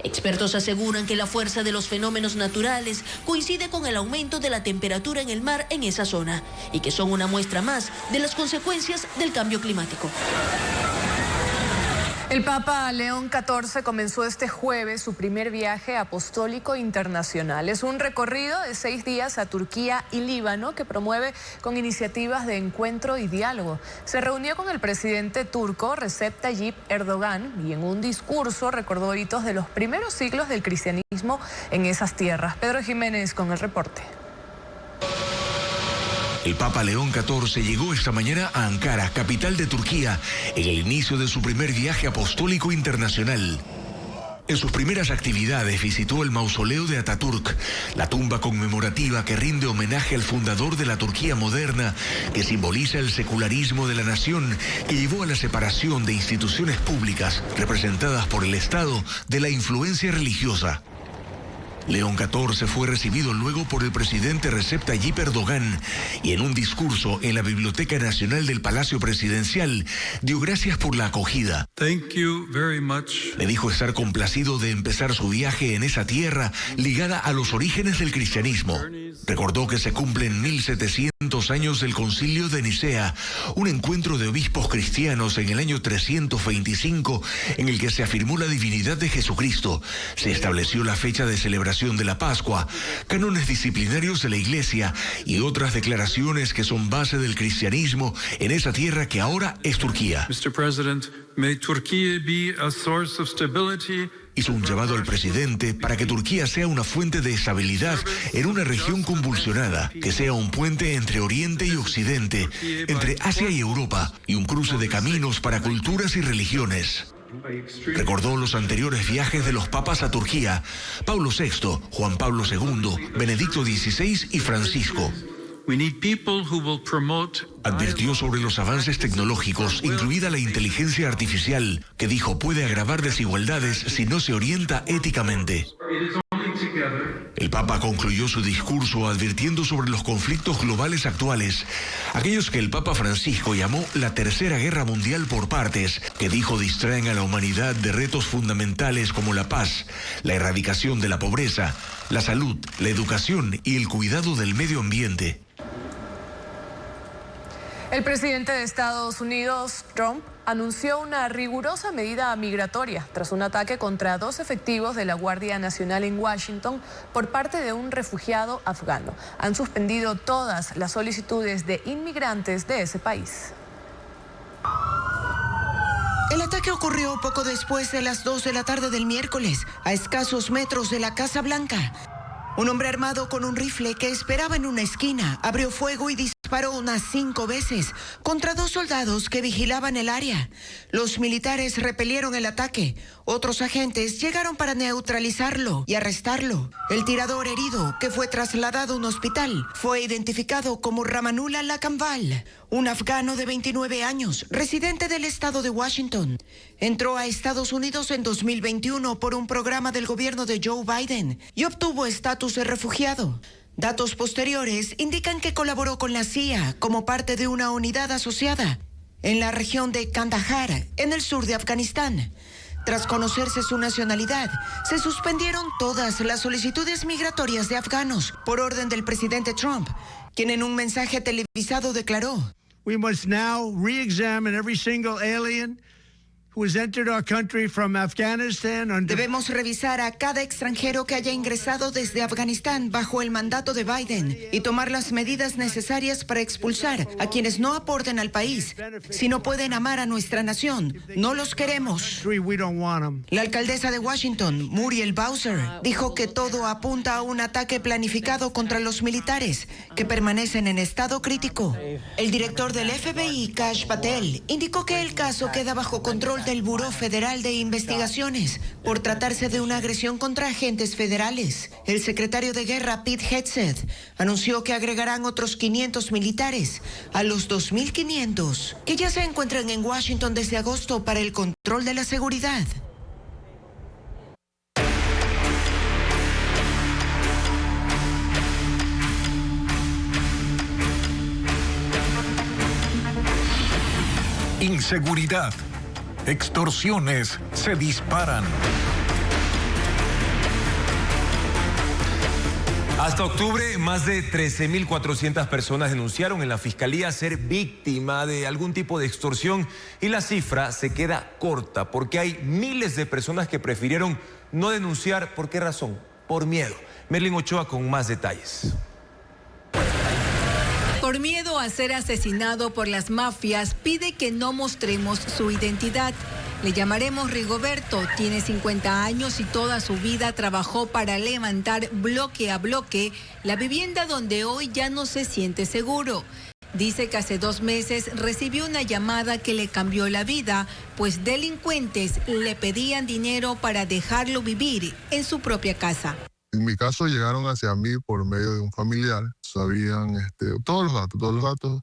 Expertos aseguran que la fuerza de los fenómenos naturales coincide con el aumento de la temperatura en el mar en esa zona y que son una muestra más de las consecuencias del cambio climático. El Papa León XIV comenzó este jueves su primer viaje apostólico internacional. Es un recorrido de 6 días a Turquía y Líbano que promueve con iniciativas de encuentro y diálogo. Se reunió con el presidente turco Recep Tayyip Erdogan y en un discurso recordó hitos de los primeros siglos del cristianismo en esas tierras. Pedro Jiménez con el reporte. El Papa León XIV llegó esta mañana a Ankara, capital de Turquía, en el inicio de su primer viaje apostólico internacional. En sus primeras actividades visitó el mausoleo de Atatürk, la tumba conmemorativa que rinde homenaje al fundador de la Turquía moderna, que simboliza el secularismo de la nación que llevó a la separación de instituciones públicas representadas por el Estado de la influencia religiosa. León XIV fue recibido luego por el presidente Recep Tayyip Erdogan y en un discurso en la Biblioteca Nacional del Palacio Presidencial dio gracias por la acogida. Thank you very much. Le dijo estar complacido de empezar su viaje en esa tierra ligada a los orígenes del cristianismo. Recordó que se cumplen 1700 años del Concilio de Nicea, un encuentro de obispos cristianos en el año 325 en el que se afirmó la divinidad de Jesucristo. Se estableció la fecha de celebración celebración de la Pascua, cánones disciplinarios de la Iglesia y otras declaraciones que son base del cristianismo en esa tierra que ahora es Turquía. Mr. President, may Turkey be a source of stability. Hizo un llamado al presidente para que Turquía sea una fuente de estabilidad en una región convulsionada, que sea un puente entre Oriente y Occidente, entre Asia y Europa, y un cruce de caminos para culturas y religiones. Recordó los anteriores viajes de los papas a Turquía, Pablo VI, Juan Pablo II, Benedicto XVI y Francisco. Advirtió sobre los avances tecnológicos, incluida la inteligencia artificial, que dijo puede agravar desigualdades si no se orienta éticamente. El Papa concluyó su discurso advirtiendo sobre los conflictos globales actuales, aquellos que el Papa Francisco llamó la Tercera Guerra Mundial por partes, que dijo distraen a la humanidad de retos fundamentales como la paz, la erradicación de la pobreza, la salud, la educación y el cuidado del medio ambiente. El presidente de Estados Unidos, Trump, anunció una rigurosa medida migratoria tras un ataque contra 2 efectivos de la Guardia Nacional en Washington por parte de un refugiado afgano. Han suspendido todas las solicitudes de inmigrantes de ese país. El ataque ocurrió poco después de las 2 de la tarde del miércoles, a escasos metros de la Casa Blanca. Un hombre armado con un rifle que esperaba en una esquina abrió fuego y disparó unas 5 veces contra 2 soldados que vigilaban el área. Los militares repelieron el ataque. Otros agentes llegaron para neutralizarlo y arrestarlo. El tirador herido, que fue trasladado a un hospital, fue identificado como Ramanullah Lakanval, un afgano de 29 años, residente del estado de Washington. Entró a Estados Unidos en 2021 por un programa del gobierno de Joe Biden y obtuvo estatus de refugiado. Datos posteriores indican que colaboró con la CIA como parte de una unidad asociada en la región de Kandahar, en el sur de Afganistán. Tras conocerse su nacionalidad, se suspendieron todas las solicitudes migratorias de afganos por orden del presidente Trump, quien en un mensaje televisado declaró: We must now re-examine every single alien who has entered our country from Afghanistan under... Debemos revisar a cada extranjero que haya ingresado desde Afganistán bajo el mandato de Biden y tomar las medidas necesarias para expulsar a quienes no aporten al país. Si no pueden amar a nuestra nación, no los queremos. La alcaldesa de Washington, Muriel Bowser, dijo que todo apunta a un ataque planificado contra los militares que permanecen en estado crítico. El director del FBI, Kash Patel, indicó que el caso queda bajo control del Buró Federal de Investigaciones por tratarse de una agresión contra agentes federales. El secretario de Guerra, Pete Hegseth, anunció que agregarán otros 500 militares a los 2.500 que ya se encuentran en Washington desde agosto para el control de la seguridad. Inseguridad. Extorsiones se disparan. Hasta octubre, más de 13.400 personas denunciaron en la Fiscalía ser víctima de algún tipo de extorsión y la cifra se queda corta porque hay miles de personas que prefirieron no denunciar. ¿Por qué razón? Por miedo. Merlin Ochoa con más detalles. Por miedo a ser asesinado por las mafias, pide que no mostremos su identidad. Le llamaremos Rigoberto, tiene 50 años y toda su vida trabajó para levantar bloque a bloque la vivienda donde hoy ya no se siente seguro. Dice que hace 2 meses recibió una llamada que le cambió la vida, pues delincuentes le pedían dinero para dejarlo vivir en su propia casa. En mi caso llegaron hacia mí por medio de un familiar, sabían todos los datos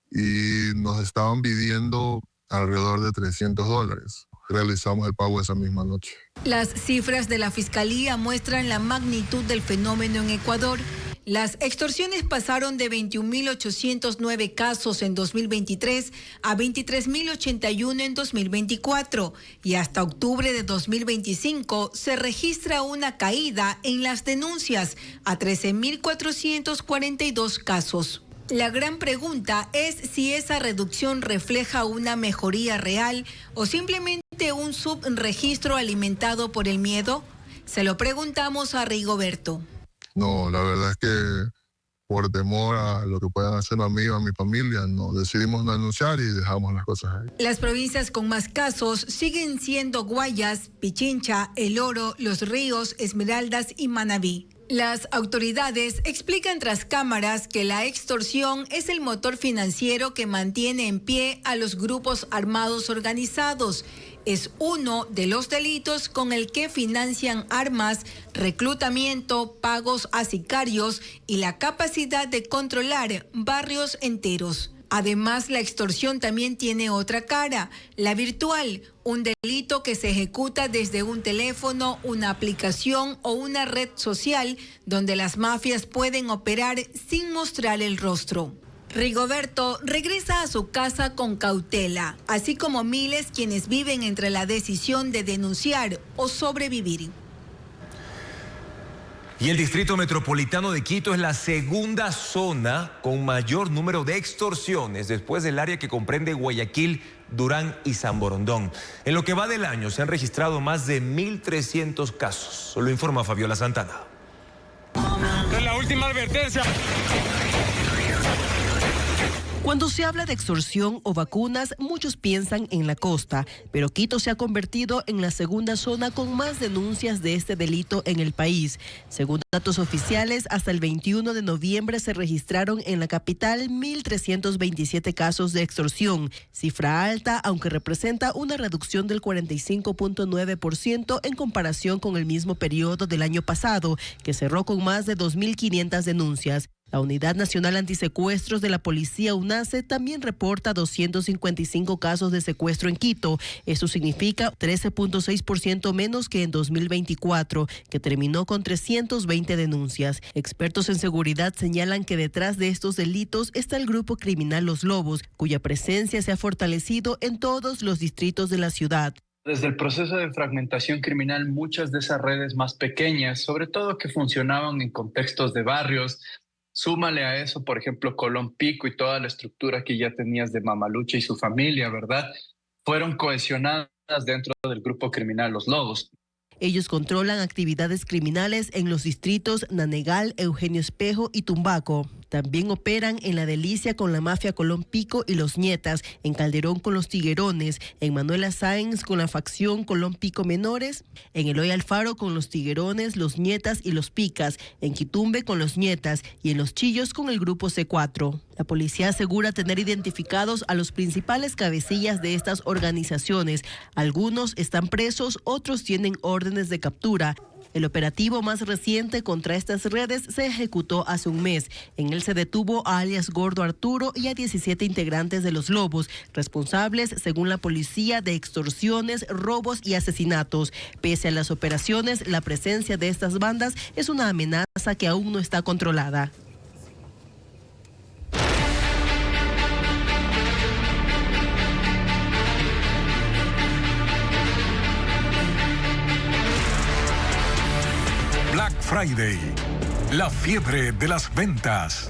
y nos estaban pidiendo alrededor de $300. Realizamos el pago esa misma noche. Las cifras de la Fiscalía muestran la magnitud del fenómeno en Ecuador. Las extorsiones pasaron de 21.809 casos en 2023 a 23.081 en 2024 y hasta octubre de 2025 se registra una caída en las denuncias a 13.442 casos. La gran pregunta es si esa reducción refleja una mejoría real o simplemente un subregistro alimentado por el miedo. Se lo preguntamos a Rigoberto. No, la verdad es que por temor a lo que puedan hacer a mí o a mi familia, no decidimos no denunciar y dejamos las cosas ahí. Las provincias con más casos siguen siendo Guayas, Pichincha, El Oro, Los Ríos, Esmeraldas y Manabí. Las autoridades explican tras cámaras que la extorsión es el motor financiero que mantiene en pie a los grupos armados organizados. Es uno de los delitos con el que financian armas, reclutamiento, pagos a sicarios y la capacidad de controlar barrios enteros. Además, la extorsión también tiene otra cara, la virtual, un delito que se ejecuta desde un teléfono, una aplicación o una red social donde las mafias pueden operar sin mostrar el rostro. Rigoberto regresa a su casa con cautela, así como miles quienes viven entre la decisión de denunciar o sobrevivir. Y el Distrito Metropolitano de Quito es la segunda zona con mayor número de extorsiones después del área que comprende Guayaquil, Durán y San Borondón. En lo que va del año se han registrado más de 1.300 casos. Lo informa Fabiola Santana. Es la última advertencia. Cuando se habla de extorsión o vacunas, muchos piensan en la costa, pero Quito se ha convertido en la segunda zona con más denuncias de este delito en el país. Según datos oficiales, hasta el 21 de noviembre se registraron en la capital 1.327 casos de extorsión, cifra alta, aunque representa una reducción del 45.9% en comparación con el mismo periodo del año pasado, que cerró con más de 2.500 denuncias. La Unidad Nacional Antisecuestros de la Policía UNACE también reporta 255 casos de secuestro en Quito. Esto significa 13.6% menos que en 2024, que terminó con 320 denuncias. Expertos en seguridad señalan que detrás de estos delitos está el grupo criminal Los Lobos, cuya presencia se ha fortalecido en todos los distritos de la ciudad. Desde el proceso de fragmentación criminal, muchas de esas redes más pequeñas, sobre todo que funcionaban en contextos de barrios, súmale a eso, por ejemplo, Colón Pico y toda la estructura que ya tenías de Mamalucha y su familia, ¿verdad? Fueron cohesionadas dentro del grupo criminal Los Lobos. Ellos controlan actividades criminales en los distritos Nanegal, Eugenio Espejo y Tumbaco. También operan en La Delicia con la mafia Colón Pico y Los Nietas, en Calderón con los Tiguerones, en Manuela Sáenz con la facción Colón Pico Menores, en Eloy Alfaro con los Tiguerones, Los Nietas y Los Picas, en Quitumbe con Los Nietas y en Los Chillos con el grupo C4. La policía asegura tener identificados a los principales cabecillas de estas organizaciones. Algunos están presos, otros tienen órdenes de captura. El operativo más reciente contra estas redes se ejecutó hace un mes. En él se detuvo a alias Gordo Arturo y a 17 integrantes de Los Lobos, responsables, según la policía, de extorsiones, robos y asesinatos. Pese a las operaciones, la presencia de estas bandas es una amenaza que aún no está controlada. Black Friday, la fiebre de las ventas.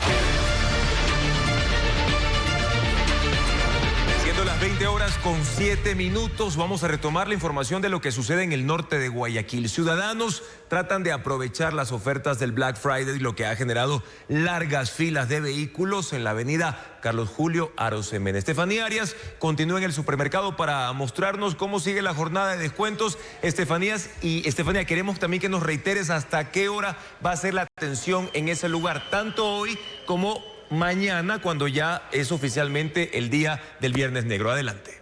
Siendo las 20:07, vamos a retomar la información de lo que sucede en el norte de Guayaquil. Ciudadanos tratan de aprovechar las ofertas del Black Friday, lo que ha generado largas filas de vehículos en la avenida Carlos Julio Arosemena. Estefanía Arias continúa en el supermercado para mostrarnos cómo sigue la jornada de descuentos. Estefanía, queremos también que nos reiteres hasta qué hora va a ser la atención en ese lugar, tanto hoy como mañana, cuando ya es oficialmente el día del Viernes Negro. Adelante.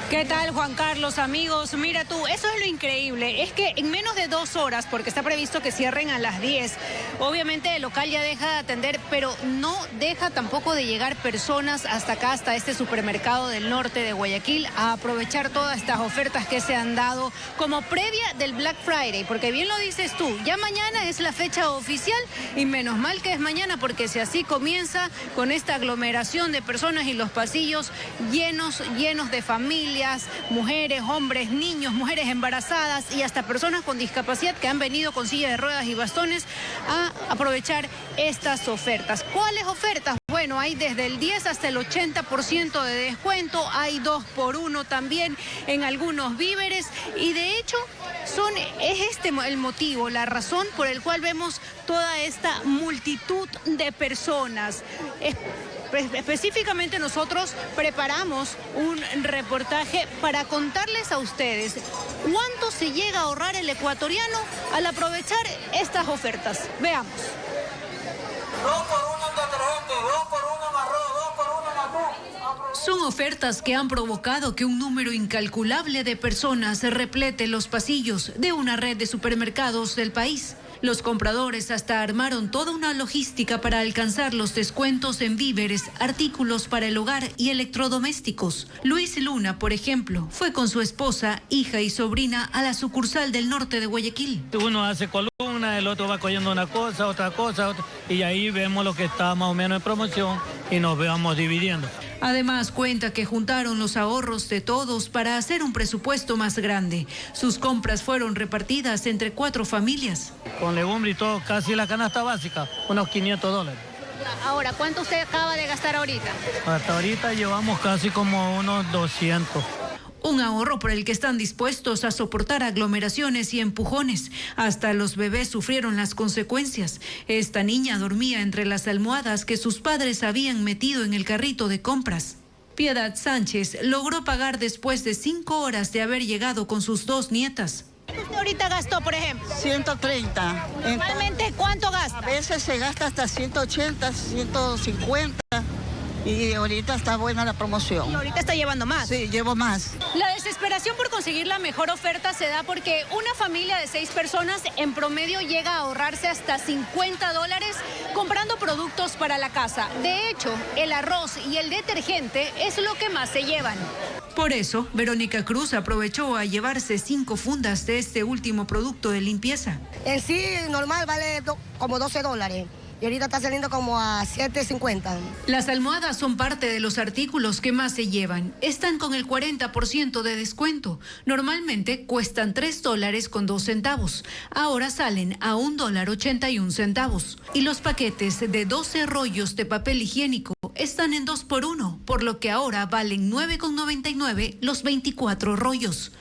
¿Qué tal, Juan Carlos, amigos? Mira tú, eso es lo increíble, es que en menos de 2 horas, porque está previsto que cierren a las 10, obviamente el local ya deja de atender, pero no deja tampoco de llegar personas hasta acá, hasta este supermercado del norte de Guayaquil, a aprovechar todas estas ofertas que se han dado como previa del Black Friday, porque bien lo dices tú, ya mañana es la fecha oficial y menos mal que es mañana, porque si así comienza con esta aglomeración de personas y los pasillos llenos de familias, mujeres, hombres, niños, mujeres embarazadas y hasta personas con discapacidad que han venido con silla de ruedas y bastones a aprovechar estas ofertas. ¿Cuáles ofertas? Bueno, bueno, hay desde el 10 hasta el 80% de descuento, hay 2x1 también en algunos víveres y de hecho es este el motivo, la razón por el cual vemos toda esta multitud de personas. Específicamente nosotros preparamos un reportaje para contarles a ustedes cuánto se llega a ahorrar el ecuatoriano al aprovechar estas ofertas. Veamos. 2x1 en detergente, 2x1 en arroz, 2x1 en atún. Son ofertas que han provocado que un número incalculable de personas se replete los pasillos de una red de supermercados del país. Los compradores hasta armaron toda una logística para alcanzar los descuentos en víveres, artículos para el hogar y electrodomésticos. Luis Luna, por ejemplo, fue con su esposa, hija y sobrina a la sucursal del norte de Guayaquil. Uno hace columna, el otro va cogiendo una cosa, otra, y ahí vemos lo que está más o menos en promoción y nos vamos dividiendo. Además, cuenta que juntaron los ahorros de todos para hacer un presupuesto más grande. Sus compras fueron repartidas entre 4 familias. Con legumbre y todo, casi la canasta básica, unos $500. Ahora, ¿cuánto usted acaba de gastar ahorita? Hasta ahorita llevamos casi como unos 200. Un ahorro por el que están dispuestos a soportar aglomeraciones y empujones. Hasta los bebés sufrieron las consecuencias. Esta niña dormía entre las almohadas que sus padres habían metido en el carrito de compras. Piedad Sánchez logró pagar después de 5 horas de haber llegado con sus 2 nietas. ¿Usted ahorita gastó, por ejemplo? 130. ¿Normalmente cuánto gasta? A veces se gasta hasta 180, 150. Y ahorita está buena la promoción. ¿Y ahorita está llevando más? Sí, llevo más. La desesperación por conseguir la mejor oferta se da porque una familia de 6 personas en promedio llega a ahorrarse hasta $50 comprando productos para la casa. De hecho, el arroz y el detergente es lo que más se llevan. Por eso, Verónica Cruz aprovechó a llevarse 5 fundas de este último producto de limpieza. En sí, normal vale como $12. Y ahorita está saliendo como a $7.50. Las almohadas son parte de los artículos que más se llevan. Están con el 40% de descuento. Normalmente cuestan $3.02. Ahora salen a $1.81. Y los paquetes de 12 rollos de papel higiénico están en 2x1, por lo que ahora valen $9.99 los 24 rollos.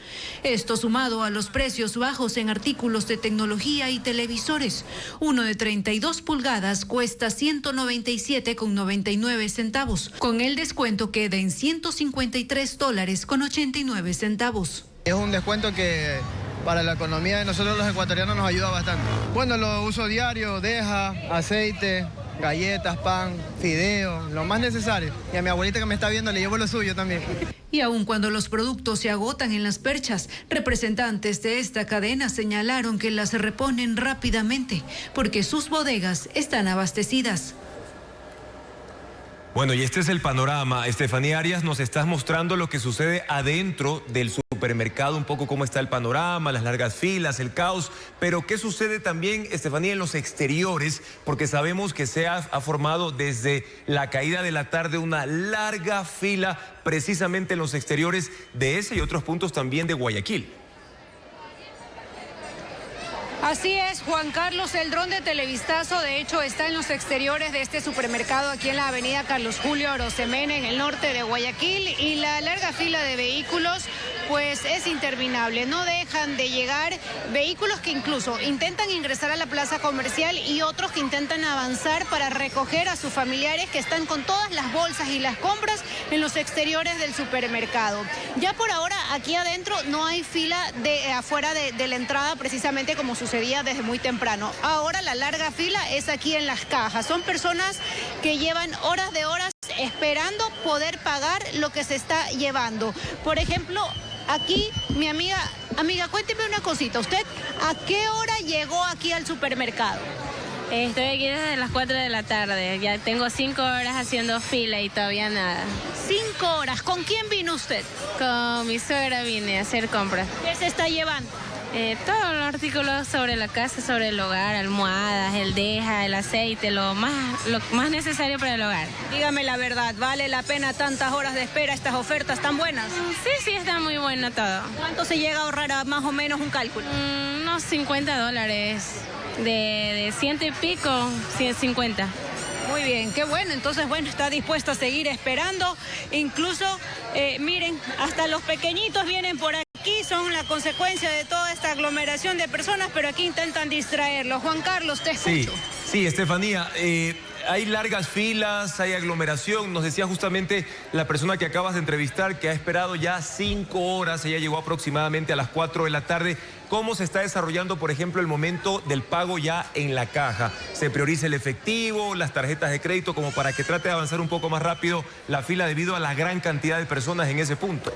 Esto sumado a los precios bajos en artículos de tecnología y televisores. Uno de 32 pulgadas cuesta $197.99. Con el descuento queda en $153.89. Es un descuento que para la economía de nosotros los ecuatorianos nos ayuda bastante. Bueno, lo uso diario, deja, aceite, galletas, pan, fideos, lo más necesario. Y a mi abuelita que me está viendo le llevo lo suyo también. Y aun cuando los productos se agotan en las perchas, representantes de esta cadena señalaron que las reponen rápidamente porque sus bodegas están abastecidas. Bueno, y este es el panorama. Estefanía Arias, nos estás mostrando lo que sucede adentro del supermercado, un poco cómo está el panorama, las largas filas, el caos. Pero ¿qué sucede también, Estefanía, en los exteriores? Porque sabemos que se ha formado desde la caída de la tarde una larga fila precisamente en los exteriores de ese y otros puntos también de Guayaquil. Así es, Juan Carlos, el dron de Televistazo de hecho está en los exteriores de este supermercado aquí en la avenida Carlos Julio Arosemena en el norte de Guayaquil y la larga fila de vehículos pues es interminable, no dejan de llegar vehículos que incluso intentan ingresar a la plaza comercial y otros que intentan avanzar para recoger a sus familiares que están con todas las bolsas y las compras en los exteriores del supermercado. Ya por ahora aquí adentro no hay fila afuera de la entrada precisamente como sucedía desde muy temprano. Ahora la larga fila es aquí en las cajas. Son personas que llevan horas de horas esperando poder pagar lo que se está llevando. Por ejemplo, aquí mi amiga, cuénteme una cosita. ¿Usted a qué hora llegó aquí al supermercado? Estoy aquí desde las 4 de la tarde. Ya tengo 5 horas haciendo fila y todavía nada. 5 horas. ¿Con quién vino usted? Con mi suegra vine a hacer compras. ¿Qué se está llevando? Todos los artículos sobre la casa, sobre el hogar, almohadas, el deja, el aceite, lo más necesario para el hogar. Dígame la verdad, ¿vale la pena tantas horas de espera estas ofertas tan buenas? Sí, está muy bueno todo. ¿Cuánto se llega a ahorrar a más o menos un cálculo? Unos $50. De 100 y pico, 150. Muy bien, qué bueno. Entonces, bueno, está dispuesto a seguir esperando. Incluso, miren, hasta los pequeñitos vienen por aquí, son la consecuencia de toda esta aglomeración de personas, pero aquí intentan distraerlos. Juan Carlos, te escucho. Sí, Estefanía, hay largas filas, hay aglomeración. Nos decía justamente la persona que acabas de entrevistar que ha esperado ya 5 horas. Ella llegó aproximadamente a las 4 de la tarde. ¿Cómo se está desarrollando, por ejemplo, el momento del pago ya en la caja? ¿Se prioriza el efectivo, las tarjetas de crédito, como para que trate de avanzar un poco más rápido la fila debido a la gran cantidad de personas en ese punto?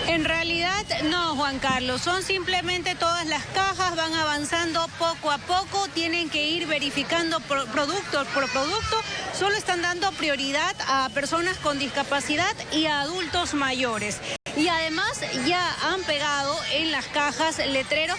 En realidad no, Juan Carlos, son simplemente todas las cajas, van avanzando poco a poco, tienen que ir verificando producto por producto, solo están dando prioridad a personas con discapacidad y a adultos mayores. Y además ya han pegado en las cajas letreros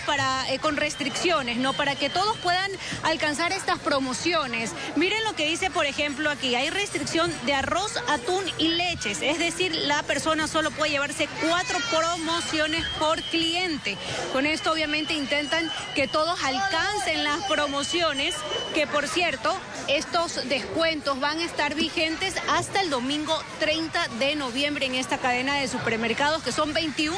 con restricciones, ¿no? Para que todos puedan alcanzar estas promociones. Miren lo que dice, por ejemplo, aquí. Hay restricción de arroz, atún y leches. Es decir, la persona solo puede llevarse 4 promociones por cliente. Con esto, obviamente, intentan que todos alcancen las promociones, que, por cierto, estos descuentos van a estar vigentes hasta el domingo 30 de noviembre en esta cadena de supermercados, que son 21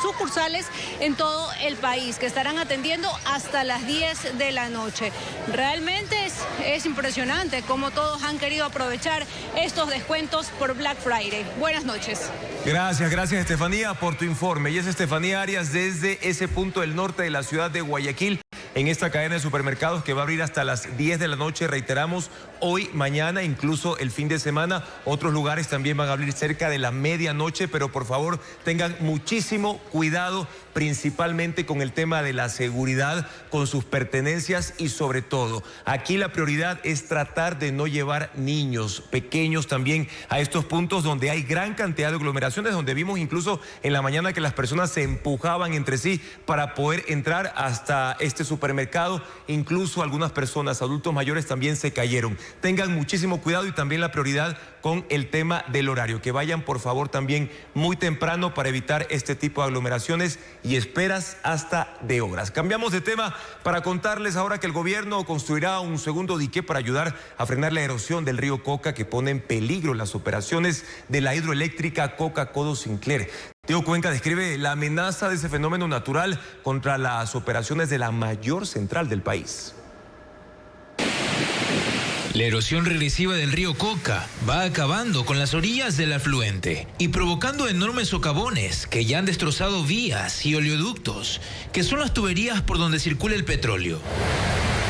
sucursales en todo el país, que estarán atendiendo hasta las 10 de la noche. Realmente es impresionante cómo todos han querido aprovechar estos descuentos por Black Friday. Buenas noches. Gracias Estefanía por tu informe. Y es Estefanía Arias desde ese punto del norte de la ciudad de Guayaquil, en esta cadena de supermercados que va a abrir hasta las 10 de la noche, reiteramos, hoy, mañana, incluso el fin de semana. Otros lugares también van a abrir cerca de la medianoche, pero por favor tengan muchísimo cuidado, principalmente con el tema de la seguridad, con sus pertenencias y sobre todo, aquí la prioridad es tratar de no llevar niños pequeños también a estos puntos donde hay gran cantidad de aglomeraciones, donde vimos incluso en la mañana que las personas se empujaban entre sí para poder entrar hasta este supermercado. Incluso algunas personas, adultos mayores, también se cayeron. Tengan muchísimo cuidado y también la prioridad con el tema del horario, que vayan por favor también muy temprano para evitar este tipo de aglomeraciones y esperas hasta de horas. Cambiamos de tema para contarles ahora que el gobierno construirá un segundo dique para ayudar a frenar la erosión del río Coca, que pone en peligro las operaciones de la hidroeléctrica Coca-Codo Sinclair. Teo Cuenca describe la amenaza de ese fenómeno natural contra las operaciones de la mayor central del país. La erosión regresiva del río Coca va acabando con las orillas del afluente y provocando enormes socavones que ya han destrozado vías y oleoductos, que son las tuberías por donde circula el petróleo.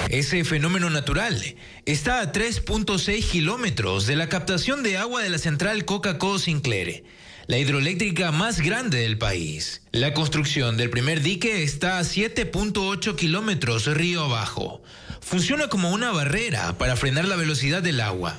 Ese fenómeno natural está a 3.6 kilómetros de la captación de agua de la central Coca-Codo Sinclair, la hidroeléctrica más grande del país. La construcción del primer dique está a 7.8 kilómetros río abajo. Funciona como una barrera para frenar la velocidad del agua.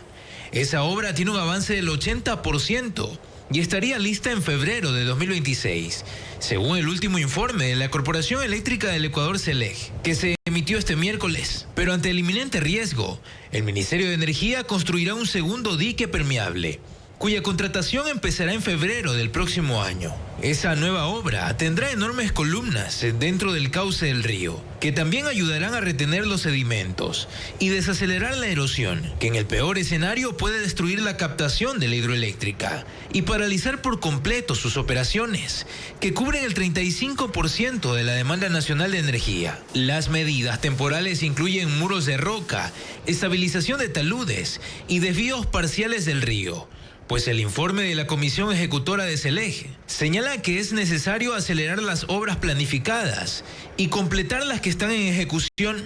Esa obra tiene un avance del 80% y estaría lista en febrero de 2026, según el último informe de la Corporación Eléctrica del Ecuador, CELEG, que se emitió este miércoles. Pero ante el inminente riesgo, el Ministerio de Energía construirá un segundo dique permeable, cuya contratación empezará en febrero del próximo año. Esa nueva obra tendrá enormes columnas dentro del cauce del río, que también ayudarán a retener los sedimentos y desacelerar la erosión, que en el peor escenario puede destruir la captación de la hidroeléctrica y paralizar por completo sus operaciones, que cubren el 35% de la demanda nacional de energía. Las medidas temporales incluyen muros de roca, estabilización de taludes y desvíos parciales del río, pues el informe de la Comisión Ejecutora de CELEG señala que es necesario acelerar las obras planificadas y completar las que están en ejecución.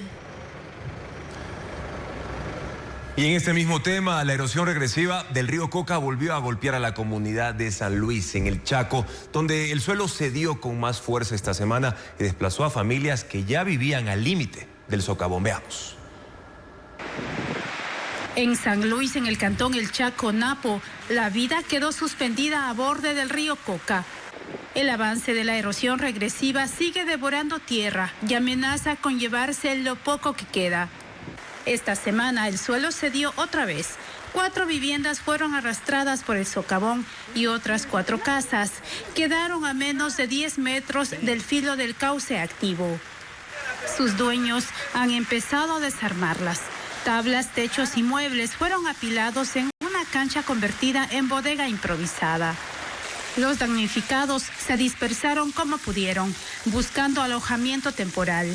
Y en este mismo tema, la erosión regresiva del río Coca volvió a golpear a la comunidad de San Luis, en el Chaco, donde el suelo cedió con más fuerza esta semana y desplazó a familias que ya vivían al límite del socavón. Veamos. En San Luis, en el cantón El Chaco, Napo, la vida quedó suspendida a borde del río Coca. El avance de la erosión regresiva sigue devorando tierra y amenaza con llevarse lo poco que queda. Esta semana el suelo cedió otra vez. 4 viviendas fueron arrastradas por el socavón y otras 4 casas quedaron a menos de 10 metros del filo del cauce activo. Sus dueños han empezado a desarmarlas. Tablas, techos y muebles fueron apilados en una cancha convertida en bodega improvisada. Los damnificados se dispersaron como pudieron, buscando alojamiento temporal.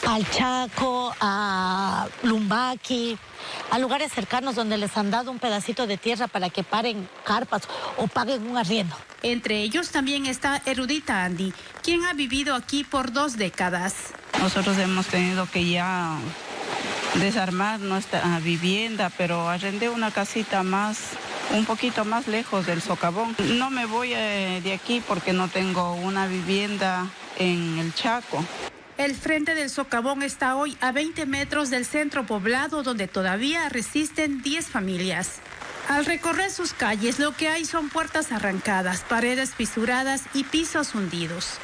Al Chaco, a Lumbaki, a lugares cercanos donde les han dado un pedacito de tierra para que paren carpas o paguen un arriendo. Entre ellos también está Erudita Andy, quien ha vivido aquí por 2 décadas. Nosotros hemos tenido que ya desarmar nuestra vivienda, pero arrendé una casita un poquito más lejos del socavón. No me voy de aquí porque no tengo una vivienda en el Chaco. El frente del socavón está hoy a 20 metros del centro poblado, donde todavía resisten 10 familias. Al recorrer sus calles, lo que hay son puertas arrancadas, paredes fisuradas y pisos hundidos.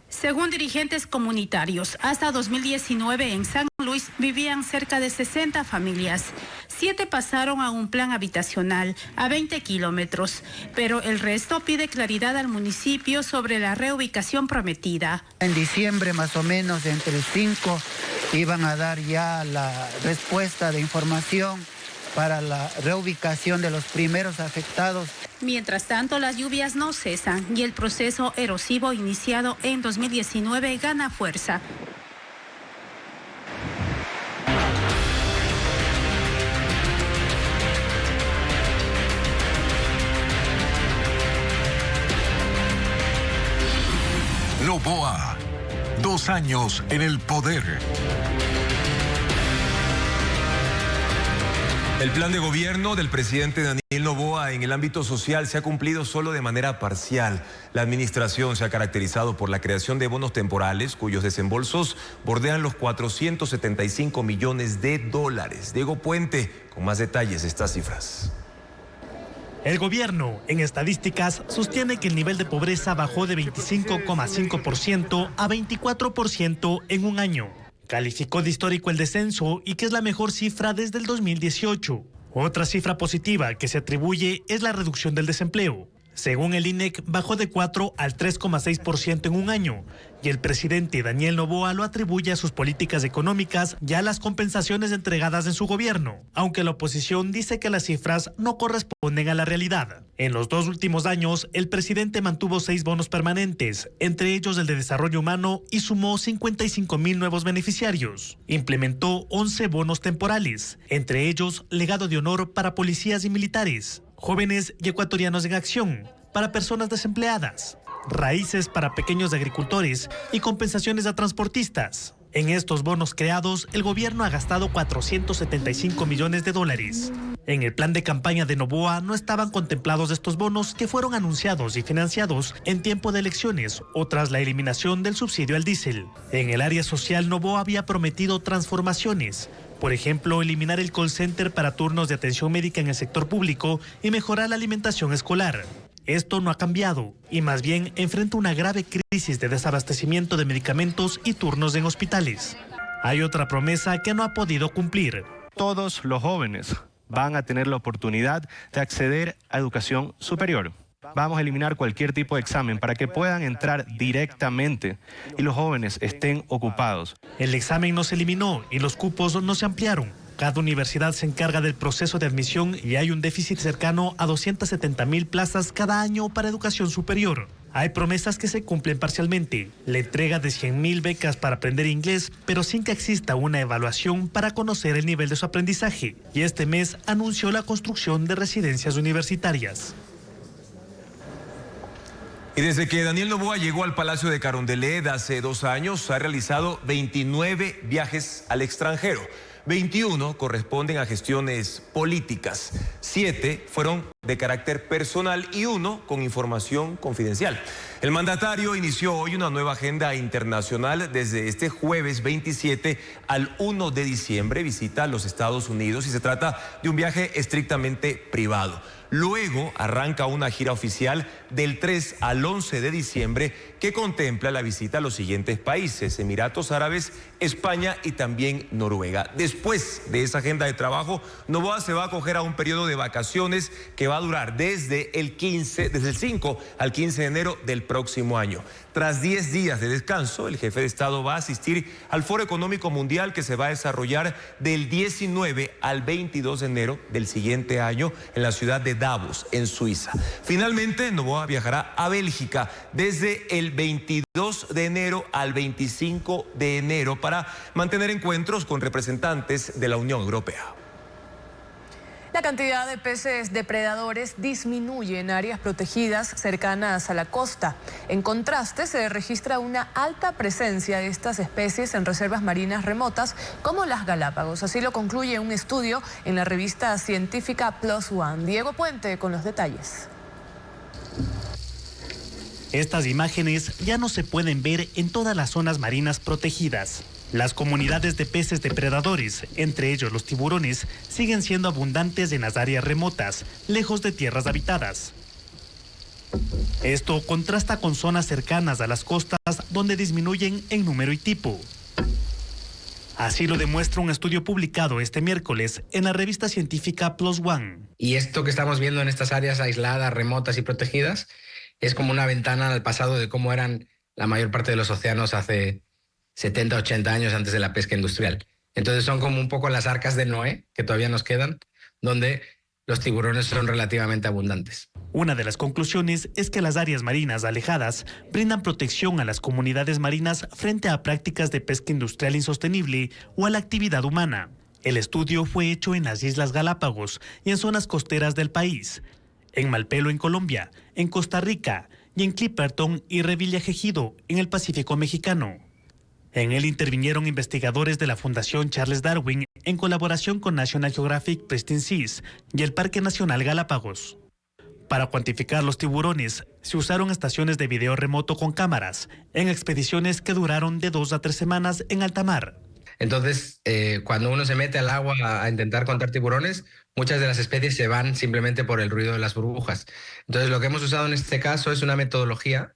Según dirigentes comunitarios, hasta 2019 en San Luis vivían cerca de 60 familias. 7 pasaron a un plan habitacional a 20 kilómetros, pero el resto pide claridad al municipio sobre la reubicación prometida. En diciembre, más o menos, entre el 5, iban a dar ya la respuesta de información para la reubicación de los primeros afectados. Mientras tanto, las lluvias no cesan y el proceso erosivo iniciado en 2019 gana fuerza. Noboa, 2 años en el poder. El plan de gobierno del presidente Daniel Noboa en el ámbito social se ha cumplido solo de manera parcial. La administración se ha caracterizado por la creación de bonos temporales cuyos desembolsos bordean los 475 millones de dólares. Diego Puente, con más detalles de estas cifras. El gobierno, en estadísticas, sostiene que el nivel de pobreza bajó de 25,5% a 24% en un año. Calificó de histórico el descenso y que es la mejor cifra desde el 2018. Otra cifra positiva que se atribuye es la reducción del desempleo. Según el INEC, bajó de 4 al 3,6% en un año, y el presidente Daniel Noboa lo atribuye a sus políticas económicas y a las compensaciones entregadas en su gobierno, aunque la oposición dice que las cifras no corresponden a la realidad. En los 2 últimos años, el presidente mantuvo 6 bonos permanentes, entre ellos el de desarrollo humano, y sumó 55,000 nuevos beneficiarios. Implementó 11 bonos temporales, entre ellos legado de honor para policías y militares, jóvenes y ecuatorianos en acción, para personas desempleadas, raíces para pequeños agricultores y compensaciones a transportistas. En estos bonos creados, el gobierno ha gastado 475 millones de dólares. En el plan de campaña de Noboa no estaban contemplados estos bonos que fueron anunciados y financiados en tiempo de elecciones o tras la eliminación del subsidio al diésel. En el área social, Noboa había prometido transformaciones. Por ejemplo, eliminar el call center para turnos de atención médica en el sector público y mejorar la alimentación escolar. Esto no ha cambiado y más bien enfrenta una grave crisis de desabastecimiento de medicamentos y turnos en hospitales. Hay otra promesa que no ha podido cumplir. Todos los jóvenes van a tener la oportunidad de acceder a educación superior. Vamos a eliminar cualquier tipo de examen para que puedan entrar directamente y los jóvenes estén ocupados. El examen no se eliminó y los cupos no se ampliaron. Cada universidad se encarga del proceso de admisión y hay un déficit cercano a 270,000 plazas cada año para educación superior. Hay promesas que se cumplen parcialmente. La entrega de 100,000 becas para aprender inglés, pero sin que exista una evaluación para conocer el nivel de su aprendizaje. Y este mes anunció la construcción de residencias universitarias. Y desde que Daniel Noboa llegó al Palacio de Carondelet hace 2 años, ha realizado 29 viajes al extranjero. 21 corresponden a gestiones políticas, 7 fueron de carácter personal y 1 con información confidencial. El mandatario inició hoy una nueva agenda internacional. Desde este jueves 27 al 1 de diciembre visita los Estados Unidos y se trata de un viaje estrictamente privado. Luego arranca una gira oficial del 3 al 11 de diciembre que contempla la visita a los siguientes países: Emiratos Árabes, España y también Noruega. Después de esa agenda de trabajo, Noboa se va a acoger a un periodo de vacaciones que va a durar desde el 5 al 15 de enero del próximo año. Tras 10 días de descanso, el jefe de Estado va a asistir al Foro Económico Mundial que se va a desarrollar del 19 al 22 de enero del siguiente año en la ciudad de Davos, en Suiza. Finalmente, Noboa viajará a Bélgica desde el 22 de enero al 25 de enero para mantener encuentros con representantes de la Unión Europea. La cantidad de peces depredadores disminuye en áreas protegidas cercanas a la costa. En contraste, se registra una alta presencia de estas especies en reservas marinas remotas como las Galápagos. Así lo concluye un estudio en la revista científica PLOS ONE. Diego Puente con los detalles. Estas imágenes ya no se pueden ver en todas las zonas marinas protegidas. Las comunidades de peces depredadores, entre ellos los tiburones, siguen siendo abundantes en las áreas remotas, lejos de tierras habitadas. Esto contrasta con zonas cercanas a las costas donde disminuyen en número y tipo. Así lo demuestra un estudio publicado este miércoles en la revista científica PLOS ONE. Y esto que estamos viendo en estas áreas aisladas, remotas y protegidas es como una ventana al pasado de cómo eran la mayor parte de los océanos hace 70, 80 años antes de la pesca industrial. Entonces son como un poco las arcas de Noé, que todavía nos quedan, donde los tiburones son relativamente abundantes. Una de las conclusiones es que las áreas marinas alejadas brindan protección a las comunidades marinas frente a prácticas de pesca industrial insostenible o a la actividad humana. El estudio fue hecho en las Islas Galápagos y en zonas costeras del país, en Malpelo en Colombia, en Costa Rica y en Clipperton y Revillagigedo en el Pacífico mexicano. En él intervinieron investigadores de la Fundación Charles Darwin en colaboración con National Geographic Pristine Seas y el Parque Nacional Galápagos. Para cuantificar los tiburones, se usaron estaciones de video remoto con cámaras en expediciones que duraron de 2 a 3 semanas en alta mar. Entonces, cuando uno se mete al agua a intentar contar tiburones, muchas de las especies se van simplemente por el ruido de las burbujas. Entonces, lo que hemos usado en este caso es una metodología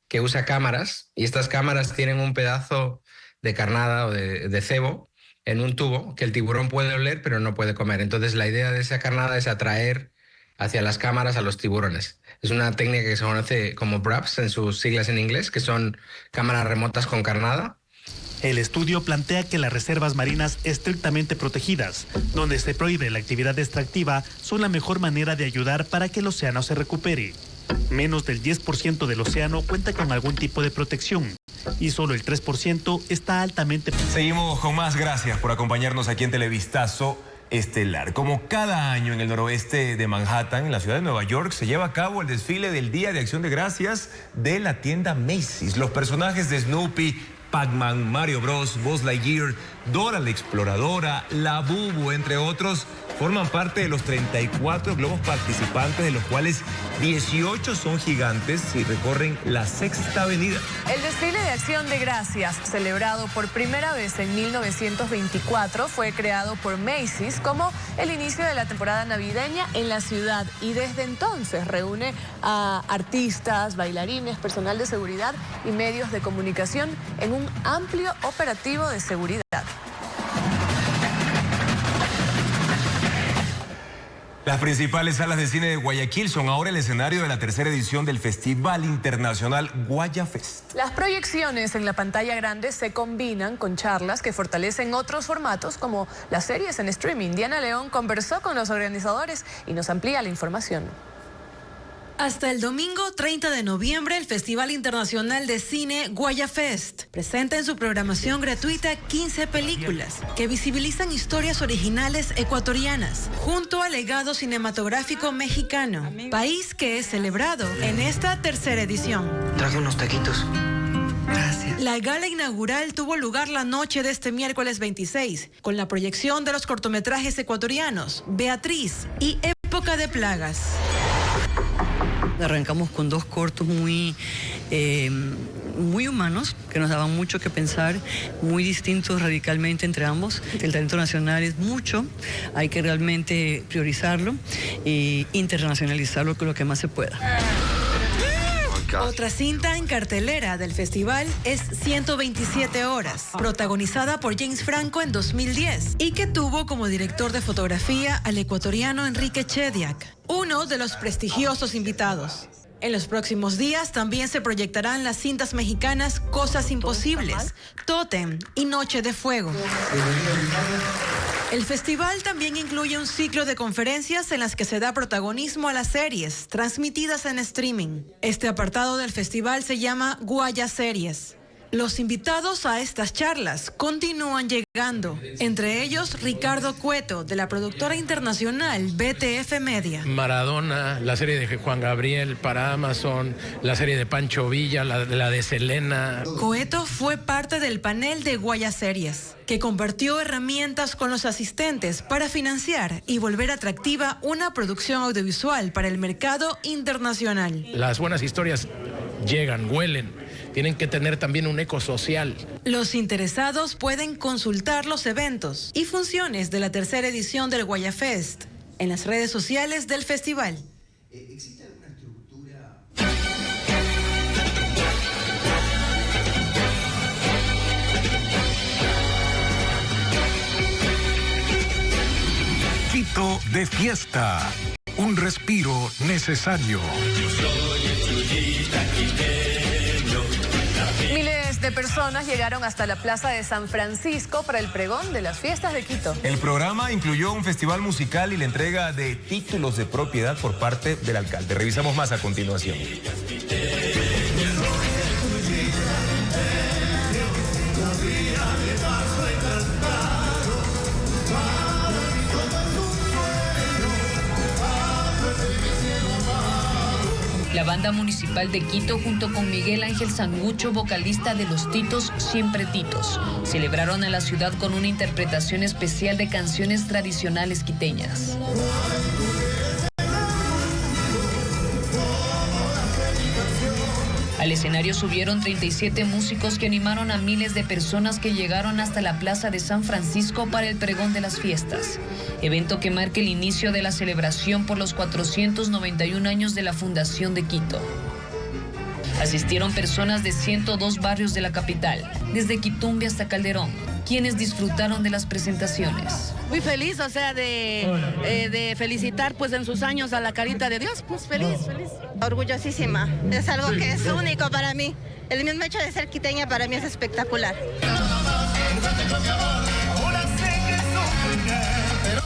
que usa cámaras, y estas cámaras tienen un pedazo de carnada o de cebo en un tubo que el tiburón puede oler pero no puede comer. Entonces la idea de esa carnada es atraer hacia las cámaras a los tiburones. Es una técnica que se conoce como BRAPS en sus siglas en inglés, que son cámaras remotas con carnada. El estudio plantea que las reservas marinas estrictamente protegidas, donde se prohíbe la actividad extractiva, son la mejor manera de ayudar para que el océano se recupere. Menos del 10% del océano cuenta con algún tipo de protección y solo el 3% está altamente... Seguimos con más. Gracias por acompañarnos aquí en Televistazo Estelar. Como cada año en el noroeste de Manhattan, en la ciudad de Nueva York, se lleva a cabo el desfile del Día de Acción de Gracias de la tienda Macy's. Los personajes de Snoopy, Pac-Man, Mario Bros, Buzz Lightyear, Dora la Exploradora, La Bubu, entre otros, forman parte de los 34 globos participantes, de los cuales 18 son gigantes y recorren la Sexta Avenida. El desfile de Acción de Gracias, celebrado por primera vez en 1924, fue creado por Macy's como el inicio de la temporada navideña en la ciudad y desde entonces reúne a artistas, bailarines, personal de seguridad y medios de comunicación en un amplio operativo de seguridad. Las principales salas de cine de Guayaquil son ahora el escenario de la tercera edición del Festival Internacional Guayafest. Las proyecciones en la pantalla grande se combinan con charlas que fortalecen otros formatos como las series en streaming. Diana León conversó con los organizadores y nos amplía la información. Hasta el domingo 30 de noviembre, el Festival Internacional de Cine Guayafest presenta en su programación gratuita 15 películas que visibilizan historias originales ecuatorianas, junto al legado cinematográfico mexicano, país que es celebrado en esta tercera edición. Traje unos taquitos. Gracias. La gala inaugural tuvo lugar la noche de este miércoles 26, con la proyección de los cortometrajes ecuatorianos Beatriz y Época de Plagas. Arrancamos con 2 cortos muy humanos, que nos daban mucho que pensar, muy distintos radicalmente entre ambos. El talento nacional es mucho, hay que realmente priorizarlo e internacionalizarlo con lo que más se pueda. Qué Otra cinta en cartelera del festival es 127 horas, protagonizada por James Franco en 2010 y que tuvo como director de fotografía al ecuatoriano Enrique Chediak, uno de los prestigiosos invitados. En los próximos días también se proyectarán las cintas mexicanas Cosas Imposibles, Tótem y Noche de Fuego. El festival también incluye un ciclo de conferencias en las que se da protagonismo a las series transmitidas en streaming. Este apartado del festival se llama Guaya Series. Los invitados a estas charlas continúan llegando, entre ellos Ricardo Cueto, de la productora internacional BTF Media. Maradona, la serie de Juan Gabriel para Amazon, la serie de Pancho Villa, la de Selena. Cueto fue parte del panel de Guaya Series, que compartió herramientas con los asistentes para financiar y volver atractiva una producción audiovisual para el mercado internacional. Las buenas historias llegan, huelen. Tienen que tener también un eco social. Los interesados pueden consultar los eventos y funciones de la tercera edición del Guaya Fest en las redes sociales del festival. ¿Existe alguna estructura? Quito de fiesta. Un respiro necesario. Miles de personas llegaron hasta la Plaza de San Francisco para el pregón de las fiestas de Quito. El programa incluyó un festival musical y la entrega de títulos de propiedad por parte del alcalde. Revisamos más a continuación. La banda municipal de Quito, junto con Miguel Ángel Sangucho, vocalista de Los Titos, Siempre Titos, celebraron a la ciudad con una interpretación especial de canciones tradicionales quiteñas. Al escenario subieron 37 músicos que animaron a miles de personas que llegaron hasta la Plaza de San Francisco para el pregón de las fiestas, evento que marca el inicio de la celebración por los 491 años de la fundación de Quito. Asistieron personas de 102 barrios de la capital, desde Quitumbe hasta Calderón, quienes disfrutaron de las presentaciones. Muy feliz, o sea, de felicitar pues en sus años a la carita de Dios, pues feliz. Orgullosísima, es algo que es único para mí. El mismo hecho de ser quiteña para mí es espectacular.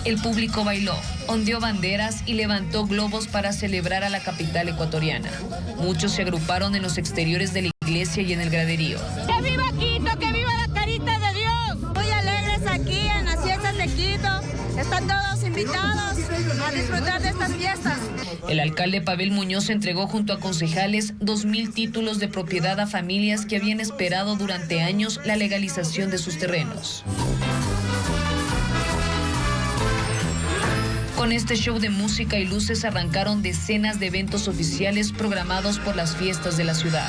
El público bailó, ondeó banderas y levantó globos para celebrar a la capital ecuatoriana. Muchos se agruparon en los exteriores de la iglesia y en el graderío. ¡Que viva Quito! ¡Que viva la carita de Dios! Muy alegres aquí en las fiestas de Quito. Están todos invitados a disfrutar de estas fiestas. El alcalde Pavel Muñoz entregó junto a concejales 2,000 títulos de propiedad a familias que habían esperado durante años la legalización de sus terrenos. Con este show de música y luces arrancaron decenas de eventos oficiales programados por las fiestas de la ciudad.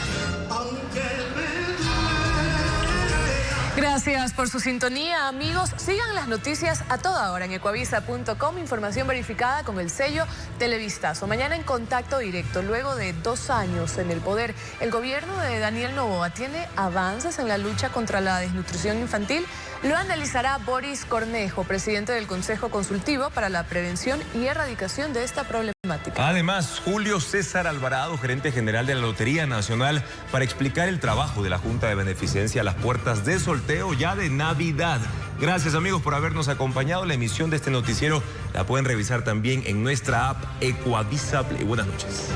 Gracias por su sintonía, amigos. Sigan las noticias a toda hora en ecuavisa.com. Información verificada con el sello Televistazo. Mañana en Contacto Directo. Luego de 2 años en el poder, el gobierno de Daniel Noboa tiene avances en la lucha contra la desnutrición infantil. Lo analizará Boris Cornejo, presidente del Consejo Consultivo para la Prevención y Erradicación de esta problemática. Además, Julio César Alvarado, gerente general de la Lotería Nacional, para explicar el trabajo de la Junta de Beneficencia a las puertas de sorteo ya de Navidad. Gracias, amigos, por habernos acompañado. La emisión de este noticiero la pueden revisar también en nuestra app Ecuavisa Play. Buenas noches.